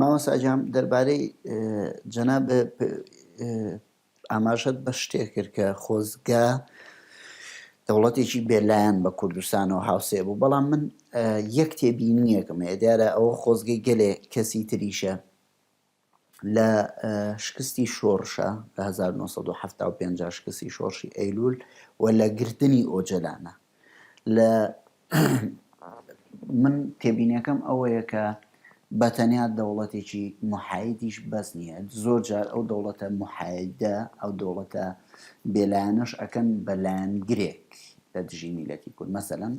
مامۆستا جام دەربارەی جەناب ئاماژەت بە شتێک کرد کە خۆزگا دەوڵەتێکی بێلایەن بە کوردستانەوە هاوسێ بوو، بەڵام من یەک تێبینیەکەم هەیە دیارە ئەوە خۆزگەی گەلێ کەسی تریشە لە شکستی شۆڕشە لە 1970 شکستی شۆڕشی ئەیلول و لە گرتنی ئۆجەلانە لە من تێبینیەکەم ئەوەیە کە بەتەنیا دەوڵەتێکی محایدیش بەس نییە، زۆر جار ئەو دەوڵەتە محایدە ئەو دەوڵەتە بێلایەنەش ئەکەن بەلایەنگرێک لە دژی میلەتی کورد. مەسەلەن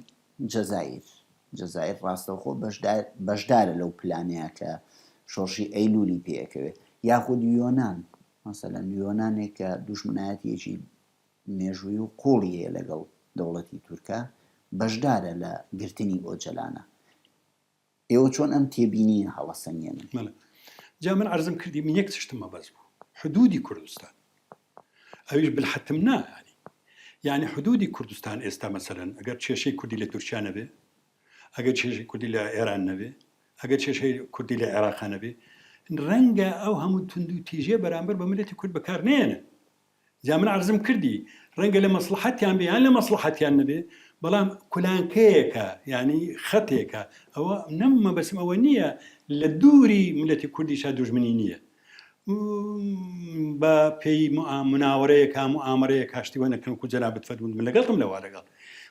جەزایر ڕاستەوخۆ بەشدارە لەو پلانەیە کە شۆڕشی ئەیلولی پێەکەوێت، یاخود یۆنان مەسەلەن یۆنانێک کە دوژمنایەتیەکی مێژووی و قوڵی هەیە لەگەڵ دەوڵەتی تورکە بەشدارە لە گرتنی ئۆجەلانە. ئێوە چۆن ئەم تێبینی هەڵەسەنگێنن؟ جا من عرضم کردی من یەک تشتمە بەس بوو، حدودی کوردستان ئەویش بالحەتم نا یعنی حدودی کوردستان ئێستا مەسەلەن ئەگەر کێشەی کوردی لە تورکیا نەبێ، ئەگەر کێشەی کوردی لە ئێران نەبێ، ئەگەر کێشەی کوردی لە عێراق نەبێ، ڕەنگە ئەو هەموو تونند و تیژێ بەرامبەر بە ملەتی کورد بەکار نێنن. جا من عرضم کردی ڕەنگە لە مەسلحەتیان بێ یان لە مەسلحەتیان نەبێ، بەڵام کولانکەیەکە یعنی خەتێکە. ئەوە نەممە بەسم ئەوە نییە لە دووری ملەتی کوردیشا دوژمنی نییە، بە پێی مناوەرەیەکە موامەرەیە کاشتیوە نەکەن و جەنابەت فەرموون من لەگەڵم لەوا لەگەڵ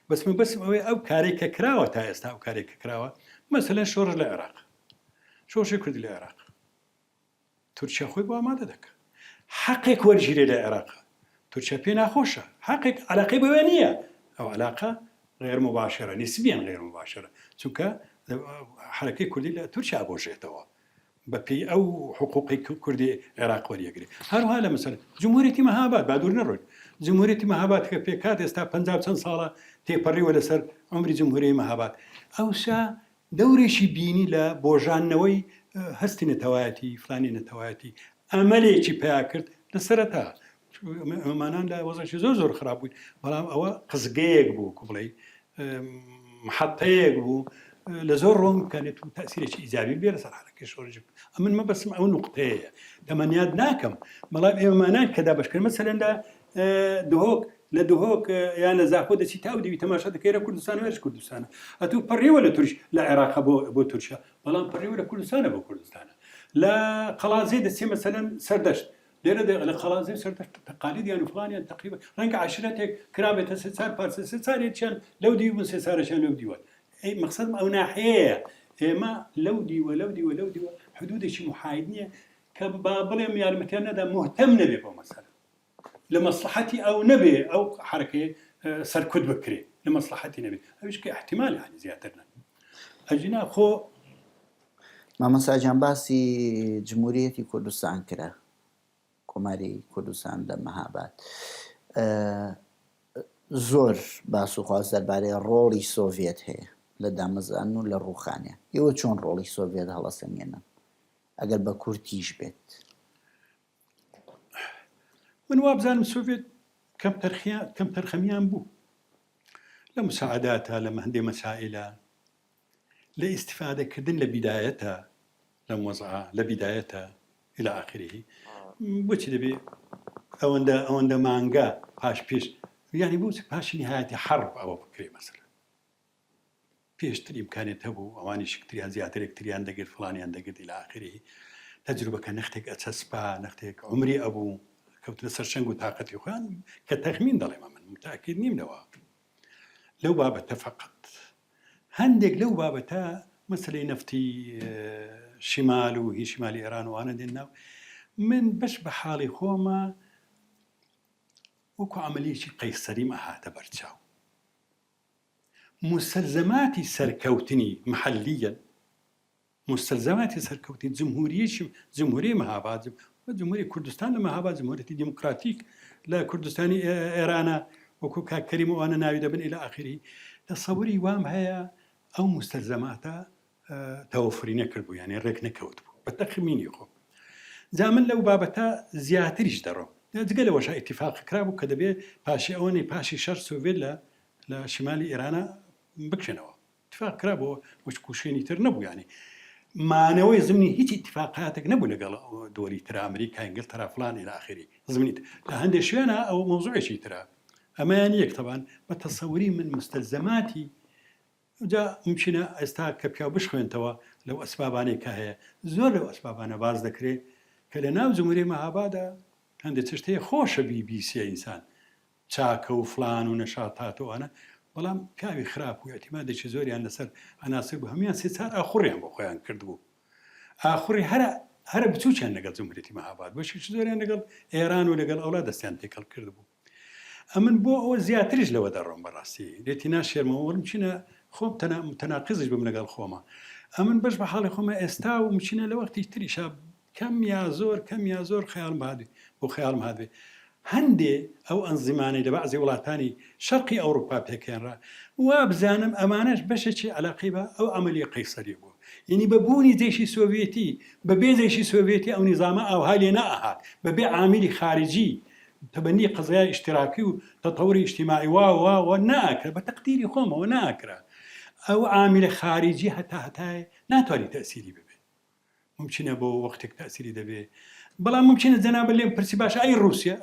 بەسم ئەوەی ئەو کارێکە کراوە تا ئێستا ئەو کارێکە کراوە. مەسەلەن شۆڕش لە عێراق، شۆڕشی کوردی لە عێراق تورکیا خۆی بۆ ئامادە دەکات حەقێک وەرگیرێ لە عێراق، تورکیا پێ ناخۆشە، حەقێک عەلاقەی بەوێ نییە، ئەو عەلاقە غێر مباشرە، نسبیان غێر مباشرە، چونکە حرەکەی کوردی لە تورکیا ئابۆژێتەوە بە پێی ئەو حقوقی کوردی عێراق وەریەگرێت. هەروها لە مەسەلەن جمهوریەتی مەهاباد با دوور نەڕۆین، جمهوریەتی مەهاباد کە پێکات ئێستا 50 چەند ساڵە تێپەڕیوە لەسەر عمری جمهوریەتی مەهاباد، ئەوسا دەورێکی بینی لە بۆژانەوەی هەستی نەتەوایەتی فلانی نەتەوایەتی ئەمەلێکی پیا کرد لە سەرەتا. ئەمانان لە وەزعی زۆر خراپ بووین، بەڵام ئەوە قزگەیەک بوو کو بڵێ محەتەیەک بوو لە زۆر ڕۆم بکانێت و تەسیرێکی ئیجابی بێ لەسەر حرەکەی شۆڕژ. ئەمن مەبەستم ئەو نوقتەیە تەمەنیات ناکەم، بەڵام ئێمەمانان کە دابەشکرد مەسەلەن لە دهۆک یان لە زاخۆ دەچی تا دیوی تەماشا دەکەی لە کوردستان و هێرش کوردستانە، ئەتوو پەڕێوە لە تورش لە عێراق بۆ تورکیا، بەڵام پەڕێوە لە کوردستانە بۆ کوردستانە. لە قەڵازێ دەچێ مەسەلەن سەردەشت لێرە لە قەڵازێ سەردەشت تەقالیدیان و فڵانیان تەقریبا ڕەنگە عەشرەتێک کرابێتە سێ چار پارچە سێ چارێکیان لەو دیوە سێ چارەشیان لەو دیوە. مەقسەدم ئەو ناحەیەیە، ئێمە لەو دیوە حدودێکی محاید نییە کە با بڵێم یارمەتیان نەدا مهتەم نەبێ بۆ مەسەلە لە مەسلحەتی ئەو نەبێ ئەو حرەکەی سەرکوت بکرێ لە مەسلحەتی نەبێ، ئەویش کە احتیمال هەنی زیاتر نە ئەجینا خۆ. مامۆستا جان باسی جمهوریەتی کوردستان کرا، کۆماری کوردستان لە مەهاباد زۆر باس و خواست دەربارەی ڕۆڵی سۆڤێت هەیە لە دامەزان و لە ڕووخانە. ئێوە چۆن ڕۆڵی سۆڤێت هەڵەسەنگێنن ئەگەر بە کورتیش بێت؟ من وابزانم سۆڤێت کەم تەرخەمیان بوو لە مساعداتە لە هەندێ مەسائلە لە ئیستیفادەکردن لە بیدایەتە لە وەزعە لە بیدایەتە إلى آخره. بۆچی دەبێ ئەوەندە مانگە پێش یعنی بۆ پاشی نهایەتی حرب ئەوە بکرێ مەسەلەن پێشتر ئیمکانێت هەبوو ئەوانی شکتریان زیاتر یەکتریان دەگرت فڵانیان دەگرت إلى آخره. تەجروبەکە نەختێک ئەچەسپا نەختێک عمری ئەبوو کەوتنە سەر شەنگ و تااقەتی خۆیان کە تەخمین دەڵێمە من متاکید نیمنەوە لەو بابەتە فقط. هەندێک لەو بابەتە مەسەلەی نەفتی شیمال و هی شیمالی ئێران وانە دێن ناو، من بەش بە حاڵی خۆمە وەکو عملیەکی قەیسەریم ئەهاتە بەرچاو. مستەلزەماتی سەرکەوتنی محەلیەن، مستەلزەماتی سەرکەوتنی جمهوریەی مەهاباد و جمهوری کوردستان لە مەهاباد جمهوریەتی دیموکراتیک لە کوردستانی ئێرانە وەکو کاکەریم وانە ناوی دەبن إلى آخره. تەسەووری وام هەیە ئەو مستەلزەماتە تەوەفری نەکرد بوو، یعنی ڕێک نەکەوت بوو بە تەخمینی خۆم. جا من لەو بابەتە زیاتریش دەڕۆم جگە لەوەش ئیتیفاق کرابوو کە دەبێ پاشی ئەوەی پاشی شەر سۆڤێت لە شیمالی ئێرانە بکشێنەوە. اتفاق کرابەوە وەچ کوشێنی تر نەبوو، یعنی مانەوەی زمینی هیچ اتفاقاتێک نەبوو لەگەڵ دۆری تر ئەمریکا ئینگلترا فلان إلى آخره زمینیت لە هەندێک شوێنە ئەو مۆزوعێکی ترە ئەمەیان یەک طبعاً بە تەسەووری من مستەلزەماتی جا ممکنە ئێستا کە پیا بشخوێنتەوە لەو ئەسبابانەی کە هەیە زۆر لەو ئەسبابانە باز دەکرێت کە لە ناو جمهوریەتی مەهابادا هەندێک تشتەیە خۆشە BBC ئینسان چاکە و فلان و نەشاتات و ئەنە بەڵام پیاوی خراپ و ئەتیمادێکی زۆریان لەسەر ئەناسر بوو هەمیان سێ چار ئاخوڕیان بۆ خۆیان کردبوو ئاخوڕی هەرە بچووچیان لەگەڵ جمهوریەتی مەهاباد بەشێکی زۆریان لەگەڵ ئێران و لەگەڵ ئەوڵا دەستیان تێکەڵ کردبوو ئەمن بۆ ئەوە زیاتریش لەوە دەڕۆم بەڕاستی لێتی ناشێرمەوە مچینە خۆم تەناقزش بم لەگەڵ خۆمە ئەمن بەش بە حاڵی خۆمە ئێستا و مچینە لە وەختی تریشە کەم یا زۆر خەیاڵم هادووی بۆ خەیاڵم هادوێ هەندێ ئەو ئەنزیمانەی لە بەعزی وڵاتانی شەرقی ئەوروپا پێکێنرا وا بزانم ئەمانەش بەشێکی عەلاقەی بە ئەو عەمەلیە قەیسەری بوو یعنی بەبوونی جێشی سۆڤێتی بەبێ جێشی سۆڤێتی ئەو نیزامە ئەوها لێ نەئەهات بەبێ عاملی خارجی تبني قضايا اشتراكي وتطور اجتماعي و ناكر بتقديري خۆمەوە ناكرا أو عامل خارجي هەتا ناتواني تأثيري ببێ ممکنە بۆ وەختێک تأثيري دەبێ بەڵام ممکنە جەنابە لێم پرسی باش ئەی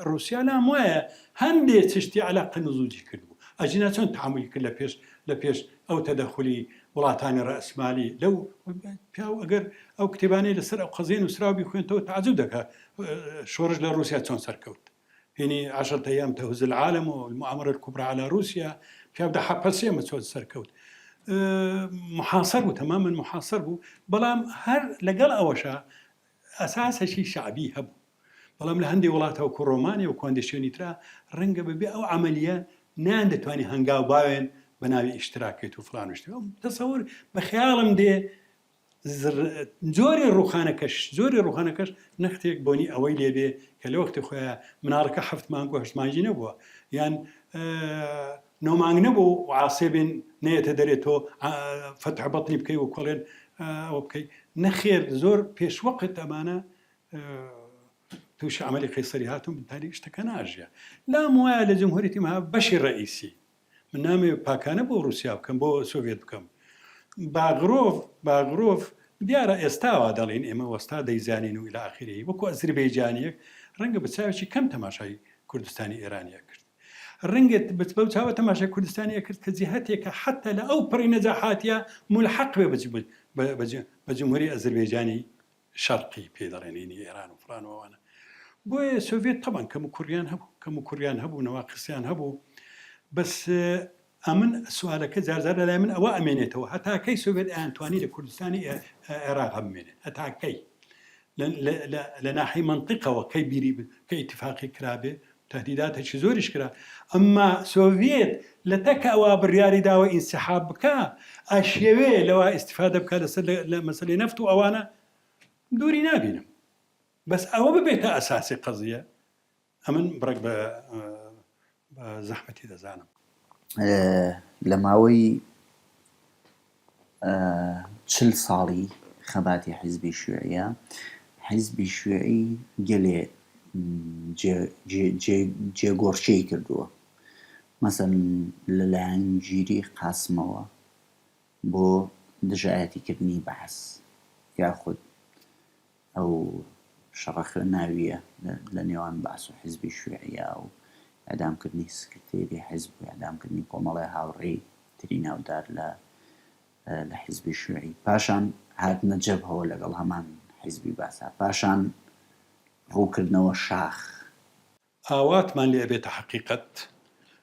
رووسیا لام وایە هەندێک تشتی عەلاقە نزوجی کردبوو ئەجینا چۆن تحملی کرد لە پێش ئەو تەدەخلی وڵاتانی ڕەسمالی لەو پیاو ئەگەر ئەو کتێبانەی لەسەر ئەو قەزیێن و سراوی خوێنتەوە تعجب دەکات شۆڕش لە رووسیا چۆن سەرکەوت يعني 10 أيام تهز العالم والمؤامرة الكبرى على روسيا في أبدا حبسية مسود سركوت محاصر بو تماما محاصر بو بلام هر لقل أوشا أساسا شيء شعبي هبو بلام لهندي ولاته وكرومانيا وكونديشيوني ترا رنجة ببي أو عملية ناند تواني هنجاو باين بناوي اشتراكات وفلان واشتراك تصور بخيالم دي زۆری ڕوخانەکەش نەختێک بۆنی ئەوەی لێبێ کە لە وەختی خۆیان مناڵەکە 7 مانگ و 8 مانگی نەبووە یان 9 مانگ نەبوو و عاسێبێن نێتە دەرێتەوە فتح بەطنی بکەی و کۆڵێن ئەوە بکەی نەخێر زۆر پێشوەقت ئەمانە تووشی عەمەلی قەیسەری هاتوون بنتاری شتەکە ناژیە لام وایە لە جمهوریەتی مەهاب بەشی ڕئیسی من نامێ پاکانە بۆ رووسیا بکەم بۆ سۆڤێت بکەم باغرۆف دیارە ئێستاوا دەڵێن ئێمە وەستا دەیزانین و إلى آخره وەکو ئەزربەیجانیەک ڕەنگە بچاوێکی کەم تەماشای کوردستانی ئێرانیە کرد ڕەنگە بەو چاوە تەماشای کوردستانیە کرد کە جیهەتێکە حتا لە ئەو پڕی نەجاحاتیە ملحق بێ بە جمهوری ئەزربەیجانی شەرقی پێ دەڵێنینی ئێران و فلانەوەوانە بۆیە سۆڤێت طبعاً کەم و کوڕیان هەبوو نەواقسیان هەبوو بەس ئەمن سوالەکە جارجار لەلای من ئەوە ئەمێنێتەوە هەتا کەی سۆڤێت ئەیانتوانی لە کوردستانی عێراق هەبمێنێت هەتا کەی لە ناحی منطقەوە کەی بیری کە ئیتفاقی کرابێ تهدیداتێکی زۆریش کرا ئەمما سۆڤێت لە تەکە ئەوە بڕیاری داوە ئینسحاب بکە ئەشێوێ لەوە ئیستیفادە بکە لەسەر لە مەسەلەی نەفت و ئەوانە دووری نابینم بەس ئەوە ببێتە ئەساسی قەزیە ئەمن بڕێک بە زەحمەتی دەزانم لە ماوەی 40 ساڵی خەباتی حیزبی شیوعیە حیزبی شیوعی گەلێ جێگۆڕچەی کردووە مەسەن لەلایەن گیری قاسمەوە بۆ دژایەتیکردنی بەحث یاخود ئەو شەڕەخە ناویە لە نێوان بەحث و حیزبی شیوعیە و ئەدامکردنی سکرتێری حیزب و ئەدامکردنی کۆمەڵی هاوڕێی تری ناودار لە حیزبی شیوعی پاشان هاتنە جەبهەوە لەگەڵ هەمان حیزبی باسا پاشان ڕووکردنەوە شاخ ئاواتمان لێ بێتە حەقیقەت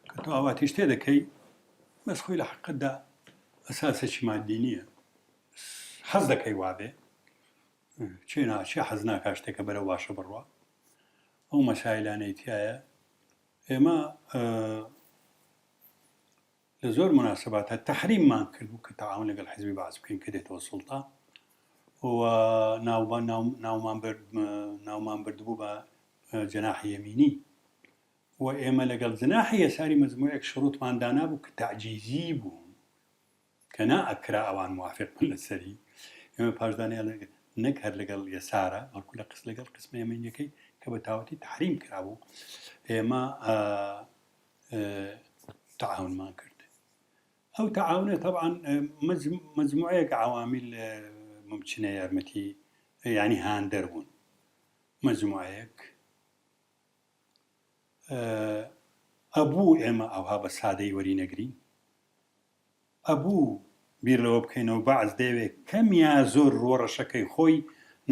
کە تۆ ئاواتی شتێ دەکەی بەس خۆی لە حەقیقەتدا ئەساسێکی مادی نییە حەز دەکەی وابێ چێ حەز ناکا شتێکە بەرەو باشە بڕوا ئەو مەسایلانەی تایە ئێمە لە زۆر مناسباتە تەحریممان کردبوو کە تەعاون لەگەڵ حیزبی بەعث بکەین کە دێتەوە سوڵتا و ناومان بردبوو بە جەناحی یەمینی و ئێمە لەگەڵ جەناحی یەساری مەجموعەیەک شرووطمان دانا بوو کە تەعجیزی بوو کە نائەکرا ئەوان موافق بن لەسەری ئێمە پاشدانیان نەک هەر لەگەڵ یەسارە بەڵکو لەگەڵ قسمە یەمینیەکەی کە بە تاوەتی تەحریم کرابوو ئێمە تعاونمان کرد ئەو تعاونە طبعاً مجموعەیەک عوامل ممکنە یارمەتی ینی هاان دەربوون مەجموعەیەک ئەبوو ئێمە ئەوها بە سادەی وەرینەگرین ئەبوو بیر لەوە بکەینەوە بەعز دەوێت کەمیا زۆر ڕۆڕەشەکەی خۆی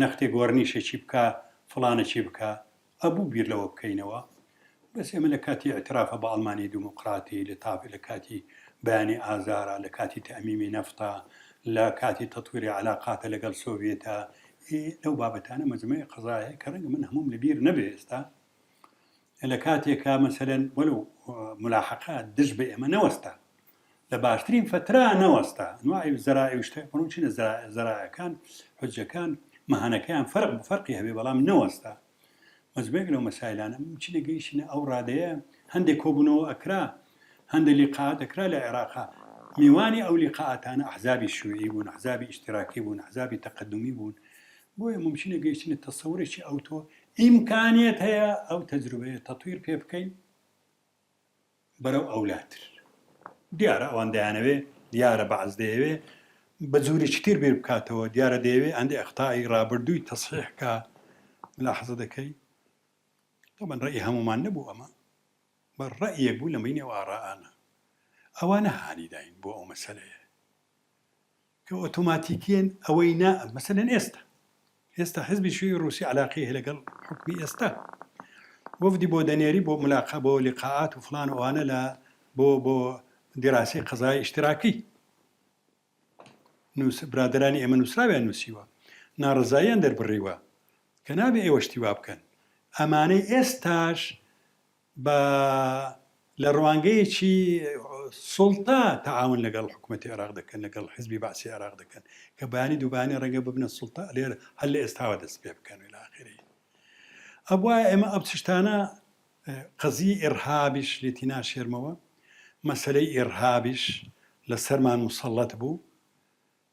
نەختێک گۆڕنیشێکی بکە فڵانەکی بکە ئەبوو بیر لەوە بکەینەوە بەس ئێمە لە کاتی ئەترافە بە ئەڵمانی دیموقراتی لە تاافی لە کاتی بەیانی ئازارە لە کاتی تەمیمی نەفتە لە کاتی تەتویری علااقاتە لەگەڵ سۆڤێتە لەو بابەتانە مەجموعی قەزایە کە ڕەنگە من هەموم لەبیر نەبێ ئێستا لە کاتێکا مەسەلەن وەلو ملاحقە دژ بە ئێمە نەوەستا لە باشترین فترا نەوەستا نوعی زەرای شتێ چینە زەرایەکان حجەکان مەهانەکەیان فەرقی هەبێ بەڵام نەوەستا مەزبێک لەو مەسایلانە چینە گەیشتنە ئەو ڕادەیە هەندێک کۆبوونەوە ئەکرا هەندێک لیقاعات ئەکرا لە عێراقا میوانی ئەو لیقاعاتانە ئەحزابی شیوعی بوون ئەحزابی ئیشتراکی بوون ئەحزابی تەقەدومی بوون بۆیە ممکنە گەیشتنە تەسەورێکی ئەو تۆ ئیمکانیت هەیە ئەو تەجروبەیە تەطویر پێ بکەین بەرەو ئەولاتر دیارە ئەوان دەیانەوێ دیارە بەعز دەیەوێ بە جوورێکی تر بێر بکاتەوە دیارە دەیەوێ ئەندێ ئەختای ڕابردووی تەصحیحکە ملاحەزە دەکەی طبعاً ڕێی هەمومان نەبوو ئەمە بە ڕەیەک بوو لە بینی ئەو ئاڕائانە ئەوانە هانی داین بۆ ئەو مەسەلەیە کە ئۆتۆماتیکیان ئەوەی مەسەلەن ئێستا حزبی شووی ڕووسی علاقی هەیە لەگەڵ حکمی ئێستا وەفدی بۆ دەنێری بۆ ملاقە بۆ لیقاعات و فڵان ئەوانە لە بۆ دیراسی قەزای ئیشتراکی برادرانی ئێمە نووسراویان نووسیوە ناڕزاییان دەربڕیوە کە نابێ ئێوە شتی وا بکەن ئەمانەی ئێستاش بە لە ڕوانگەیەکی سوڵتا تەعاون لەگەڵ حکوومەتی عێراق دەکەن لەگەڵ حزبی باسی عێراق دەکەن کە بەیانی دووبانی ڕەنگە ببنە سوڵتا لێرە هەر لە ئێستاوە دەست پێ بکەن و ئیلاخیری ئەوە ئێمە ئەو تشتانە قەزی ئێرهابیش لێتی ناشێرمەوە مەسەلەی ئێرهابیش لە سەرمان مسەڵەت بوو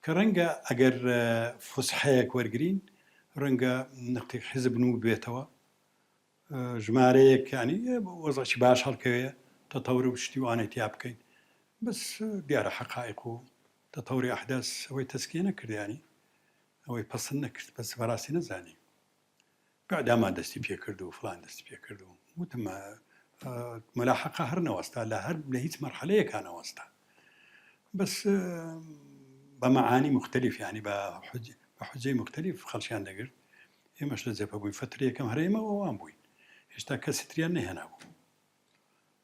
کە ڕەنگە ئەگەر فوسحەیەک وەرگرین ڕەنگە نقطی حزب نو بێتەوە ژمارەیەک ینی وەزعی باش هەڵکەوێ تەتەور و شتی وانەی تیا بکەین بەس دیارە حەقایق و تەتەوری ئەحداس ئەوەی تەسکیە نەکردیانی ئەوەی پەسەند نەکرد بەس بەڕاستی نەزانی گادامان دەستی پێ کرد و فڵان دەستی پێ کرد و وتمە مەلاحەقە هەر نەوەستا لە هیچ مەرحەلەیەکە نەوەستا بەس بە مەعانی مختلف ینی بە حجەی مختلف خەڵکیان دەگرت ئێمەش لە جێپە بووین فترە یەکەم هەر ئێمە ئەوان بووین هێشتا کەسی تریان نەهێنا بوو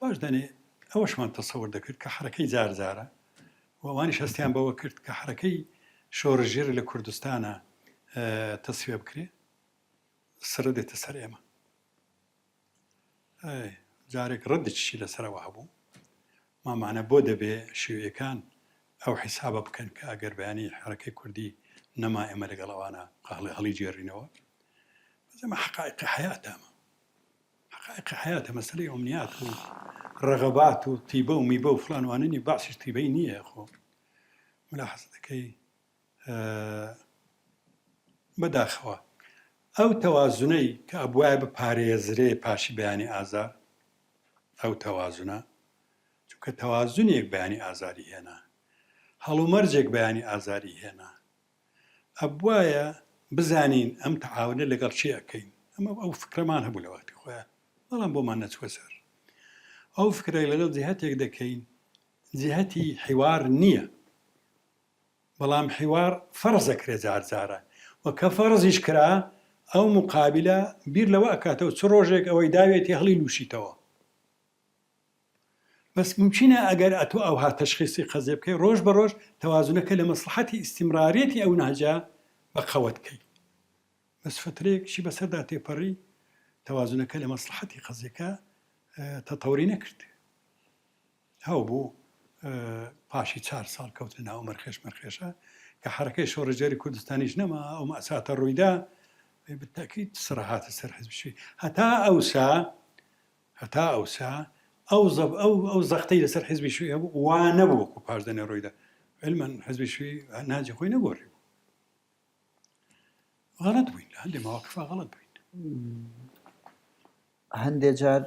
باش دەنێ ئەوەشمان تەسەور دەکرد کە حرەکەی جارجارە و ئەوانیش هەستیان بەوە کرد کە حرەکەی شۆڕژێر لە کوردستانە تەسویە بکرێ سرە دێتە سەر ئێمە جارێک ڕەدێکیشی لەسەرەوە هەبوو مامانە بۆ دەبێ شێوەکان ئەو حیسابە بکەن کە ئەگەر بەیانی حرەکەی کوردی نەما ئێمە لەگەڵ ئەوانە هەڵی جێڕینەوە بەزەمە حقائقی حیاتەمە حقائقی حیاتە مەسەلەی ئەمنیات و ڕەغەبات و تیبە و میبە و فڵانواننی باسیش تیبەی نییە خۆ ملاحەزە دەکەی بەداخەوە ئەو تەوازونەی کە ئەبوایە بپارێزرێ پاشی بەیانی ئازار ئەو تەوازونە چونکە تەوازونێک بەیانی ئازاری هێنا هەڵومەرجێک بەیانی ئازاری هێنا ئەبوایە بزانین ئەم تەعاونە لەگەڵ چی ئەەکەین ئەمە ئەو فکرەمان هەبوو لەواتی خۆیان بەڵام بۆمان نەچوە سەر ئەو فکرە لەگەڵ جیهەتێک دەکەین جیهەتی حیوار نییە بەڵام حیوار فەرزەکرێ جارجارە و کە فەرزیش کرا ئەو مقابلە بیر لەوە ئەکاتەوە چ ڕۆژێک ئەوەی داوێتی هەڵی لوشیتەوە بەس ممکنە ئەگەر ئەتۆ ئەوها تەشخیصی قەزێ بکەی ڕۆژ بە ڕۆژ تەوازونەکە لە مەسلحەتی ئیستیمرارێتی ئەو ناجا بەقەوت بکەی بەس فترەیەکشی بەسەردا تێپەڕی تەوازونەکە لە مەسلحەتی قەزێکە تەتەوری نەکرد هەو بوو پاشی 4 ساڵ کەوتن ناو مەرخێشە کە حرەکەی شۆڕژێری کوردستانیش نەما ئەو مەساتە ڕوویدا بالتأكيد سرهات السر حزب الشيوعي هتا أوسا أو زغتي لسر حزب الشيوعي وانا بوكو باردن رويدا علما حزب الشيوعي ناجي خوي نقول غلط بين هندي مواقفها غلط بين هەندێک جار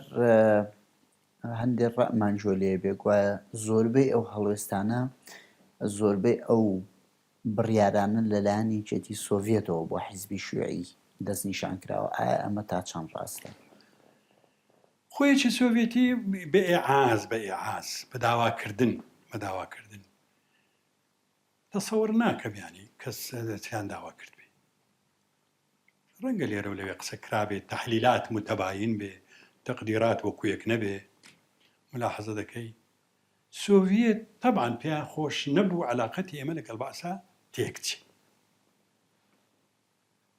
هەندێک ڕەمان جۆلێ بێگوایە زۆربەی ئەو هەڵوێستانە زۆربەی ئەو بڕیارانە لەلایەنی جێتی سۆڤێتەوە بۆ حیزبی شوێعی دەست نیشان کراوە ئایا ئەمە تا چەند ڕاستە؟ خۆیەکی سۆڤێتی بە ئێعاز بە داواکردن تەسەوەر ناکەم ینی کەس دەچیان داوا کرد بێ ڕەنگە لێرە و لەوێ قسە کرابێت تەحلیلات متەباین بێ تەقدیرات وەکویەک نەبێ ملاحەزە دەکەی سۆڤێت طبعاً پێیان خۆش نەبوو علاقەتی ئێمە لەگەڵ بەعسا تێکچی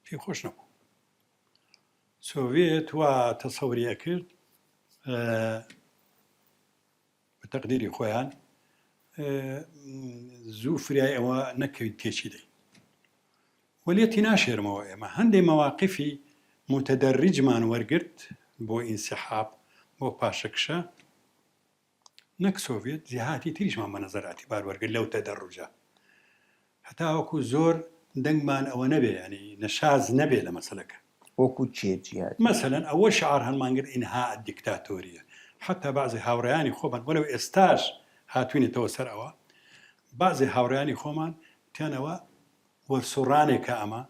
پێی خۆش نەبوو سۆڤێت وا تەسەوریە کرد بە تەقدیری خۆیان زوو فریای ئەوە نەکەویت تێکی دەی وەلێتی ناشێرمەوە ئێمە هەندێک مەواقفی متەدەرریجمان وەرگرت بۆ ئینسحاب بۆ پاشەکشە نەک سۆڤێت جیهاتی تریشمان بە نەزەر ئەتیبار وەرگرت لەو تەدەڕوجە هەتا وەکو زۆر دەنگمان ئەوە نەبێ ینی نەشاز نەبێ لە مەسەلەکە وەکو چێجیات مثلەن ئەوە شعار هەڵمانگر ئینها دیکتاتۆریە حتا بعضی هاوڕێیانی خۆمان وەلەو ئێستاش هاتوینێتەوە سەر ئەوە بعضی هاوڕێیانی خۆمان تیانەوە وەرسوڕانێکە ئەمە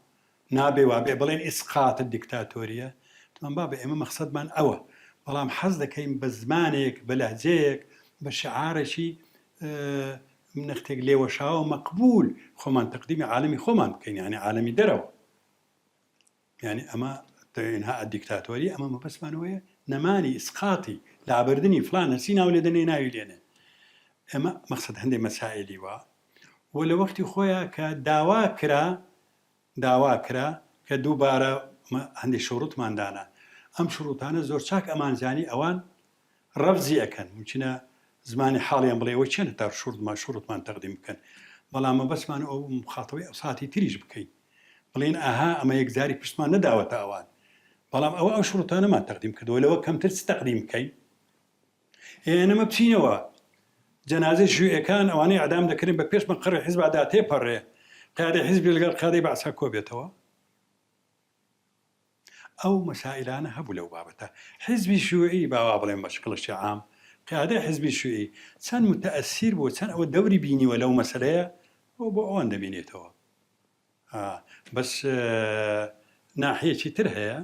نابێ وابێ بڵێن ئیسقاتە دیکتاتۆریە تمان با بە ئێمە مەقسەدمان ئەوە بەڵام حەز دەکەین بە زمانێک بە لەهجەیەک بە شعارێکی نەختێک لێوەشاوە مەقبول خۆمان تەقدیمی عالەمی خۆمان بکەین یعنی عالەمی دەرەوە یعنی ئەمە ئینها دیکتاتۆری ئەمە مەبەستمانەوەیە نەمانی ئیسقاتی لابردنی فلان هەرسی ناو لێدەنێ ناوی لێنێ ئەمە مەقسەد هەندێک مەسائلی وە و لە وەختی خۆیان کە داوا کرا کە دووبارە هەندێک شروطماندانە ئەم شروطانە زۆر چاک ئەمانزانی ئەوان ڕەفزی ئەکەن ممکنە زمانی حاڵیان بڵێ ئەوە چێنە تا شروطمان تەقدیم بکەن بەڵام مەبەستمان ئەو مخاتەوەی ئەوساتی تریش بکەین بڵێن ئاها ئەمە یەکجاری پشتمان نەداوەتە ئەوان بەڵام ئەوە ئەو شروطانەمان تەقدیم کردەوە لەوە کەمتر چ تەقدیم بکەین ئێنەمە بچینەوە جەنازەی شوێعەکان ئەوانەی ئەعدام دەکرێن بە پێش مەقڕی حیزبدا تێپەڕێ قیادەی حیزبی لەگەڵ قیادەی بەعسا کۆبێتەوە ئەو مەسائلانە هەبوو لەو بابەتە حیزبی شوێعی باوا بڵێن بە شکڵشی عام قیادەی حیزبی شوێعی چەند متەئەسیر بوو چەند ئەوە دەوری بینیوە لەو مەسەلەیە ئەو بۆ ئەوان دەبینێتەوە بەس ناحەیەکی تر هەیە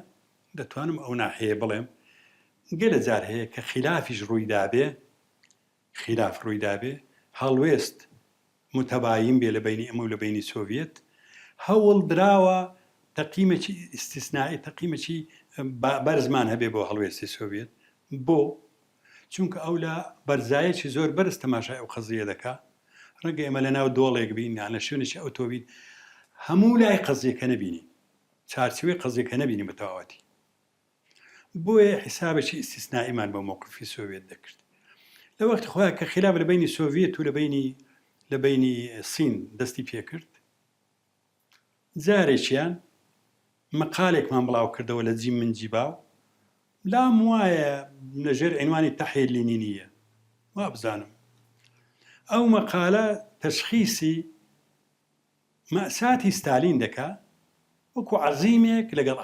دەتوانم ئەو ناحەیە بڵێم گەلە جار هەیە کە خلافیش ڕوویدابێ هەڵوێست متەباین بێ لە بینی ئەمە و لە بینی سۆڤێت هەوڵ دراوە تەقیمێکی ئیستیسنایی تەقیمێکی بەرزمان هەبێ بۆ هەڵوێستی سۆڤێت بۆ چونکە ئەو لە بەرزایەکی زۆر بەرز تەماشای ئەو قەزیە دەکا ڕەنگە ئێمە لە ناو دۆڵێک بین یان لە شوێنێکی ئۆتۆبین هەموو لای قەزیەکە نەبینی چارچوەی قەزیەکە نەبینی بە تەواوەتی بۆیە حسابێکی ئیستیسناییمان بە مووقفی سۆڤێت دەکرد لە وەختی خۆیان کە خلاف لە بینی سۆڤێت و لە بینی سین دەستی پێکرد جارێکیان مەقالێکمان بڵاو کردەوە لە جیم من جیباو لام وایە لەژێر عنوانی تەحیە لینینیە وا بزانم ئەو مەقالە تەشخیصی مەئساتی ستالین دەکا وەکو عەزیمێک لەگەڵ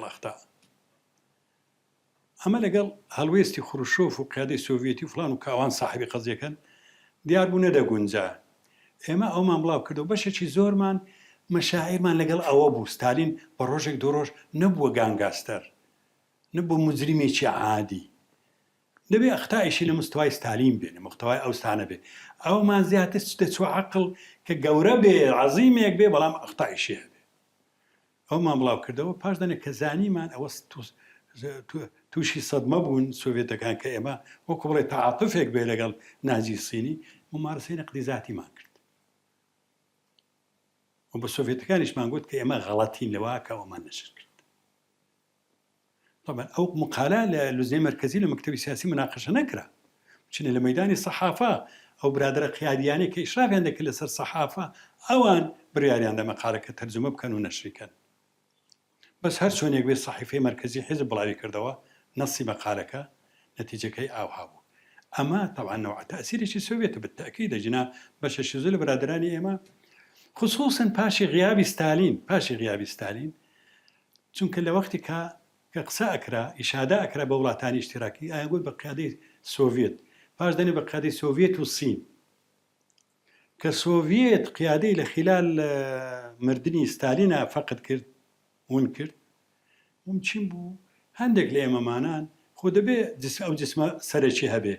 ئەختا ئەمە لەگەڵ هەڵوێستی خروشۆف و قیادەی سۆڤێتی و فلان و کاوان ساحبی قەزیەکەن دیار بوو نەدەگونجا ئێمە ئەومان بڵاو کردەوە بەشێکی زۆرمان مەشاعیرمان لەگەڵ ئەوە بوو ستالین بە ڕۆژێک دو ڕۆژ نەبووە گانگاستەر نەبوو مجریمێکی عادی دەبێ ئەختایشی لە مستوای ستالین بێنێ مختەوای ئەوستانە بێ ئەومان زیاتر دەچوە عەقڵ کە گەورە بێ عەزیمێک بێ بەڵام ئەختایشی هەبێ ئەومان بڵاو کردەوە پاش دەنێ کە زانیمان ئەوە تووشی سەدمە بوون سۆڤێتەکان کە ئێمە وەکو بڵێ تەعاتوفێک بێ لەگەڵ نازی سینی ممارسەی نەقدی زاتیمان کرد و بە سۆڤێتەکانیشمان گوت کە ئێمە غەڵەتین لەوە کە ئەومان نەشر کرد طبعا ئەو مقالە لە لوزنەی مەرکەزی لە مەکتەبی سیاسی مناقەشە نەکرا چونە لە مەیدانی سەحافە ئەو برادرە قیادیانەی کە ئیشرافیان دەکرد لەسەر سەحافە ئەوان بڕیاریان دە مەقالەکە تەرجمە بکەن و نەشریکەن بەس هەر چۆنێک بێ سەحیفەی مەرکەزی حیزب بڵاوی کردەوە نەسی مەقالەکە نەتیجەکەی ئاوها بوو ئەمە طبعا نەوع تەئسیرێکی سۆڤێتە بالتەئکید دەجنا بەشێکی زۆر لە برادرانی ئێمە خصوصا پاشی غیابی ستالین چونکە لە وەختی کە قسە ئەکرا ئیشادە ئەکرا بە وڵاتانی ئیشتیراکی ئایا گوت بە قیادەی سۆڤێت پاش دەنێ بە قیادەی سۆڤێت و سین كسوفيت قيادي لخلال مردني ستالينا فقد كرد ونكرد ممكن بو هەندێک لە ئێمەمانان خۆ دەبێ ئەو جسمە سەرێکی هەبێ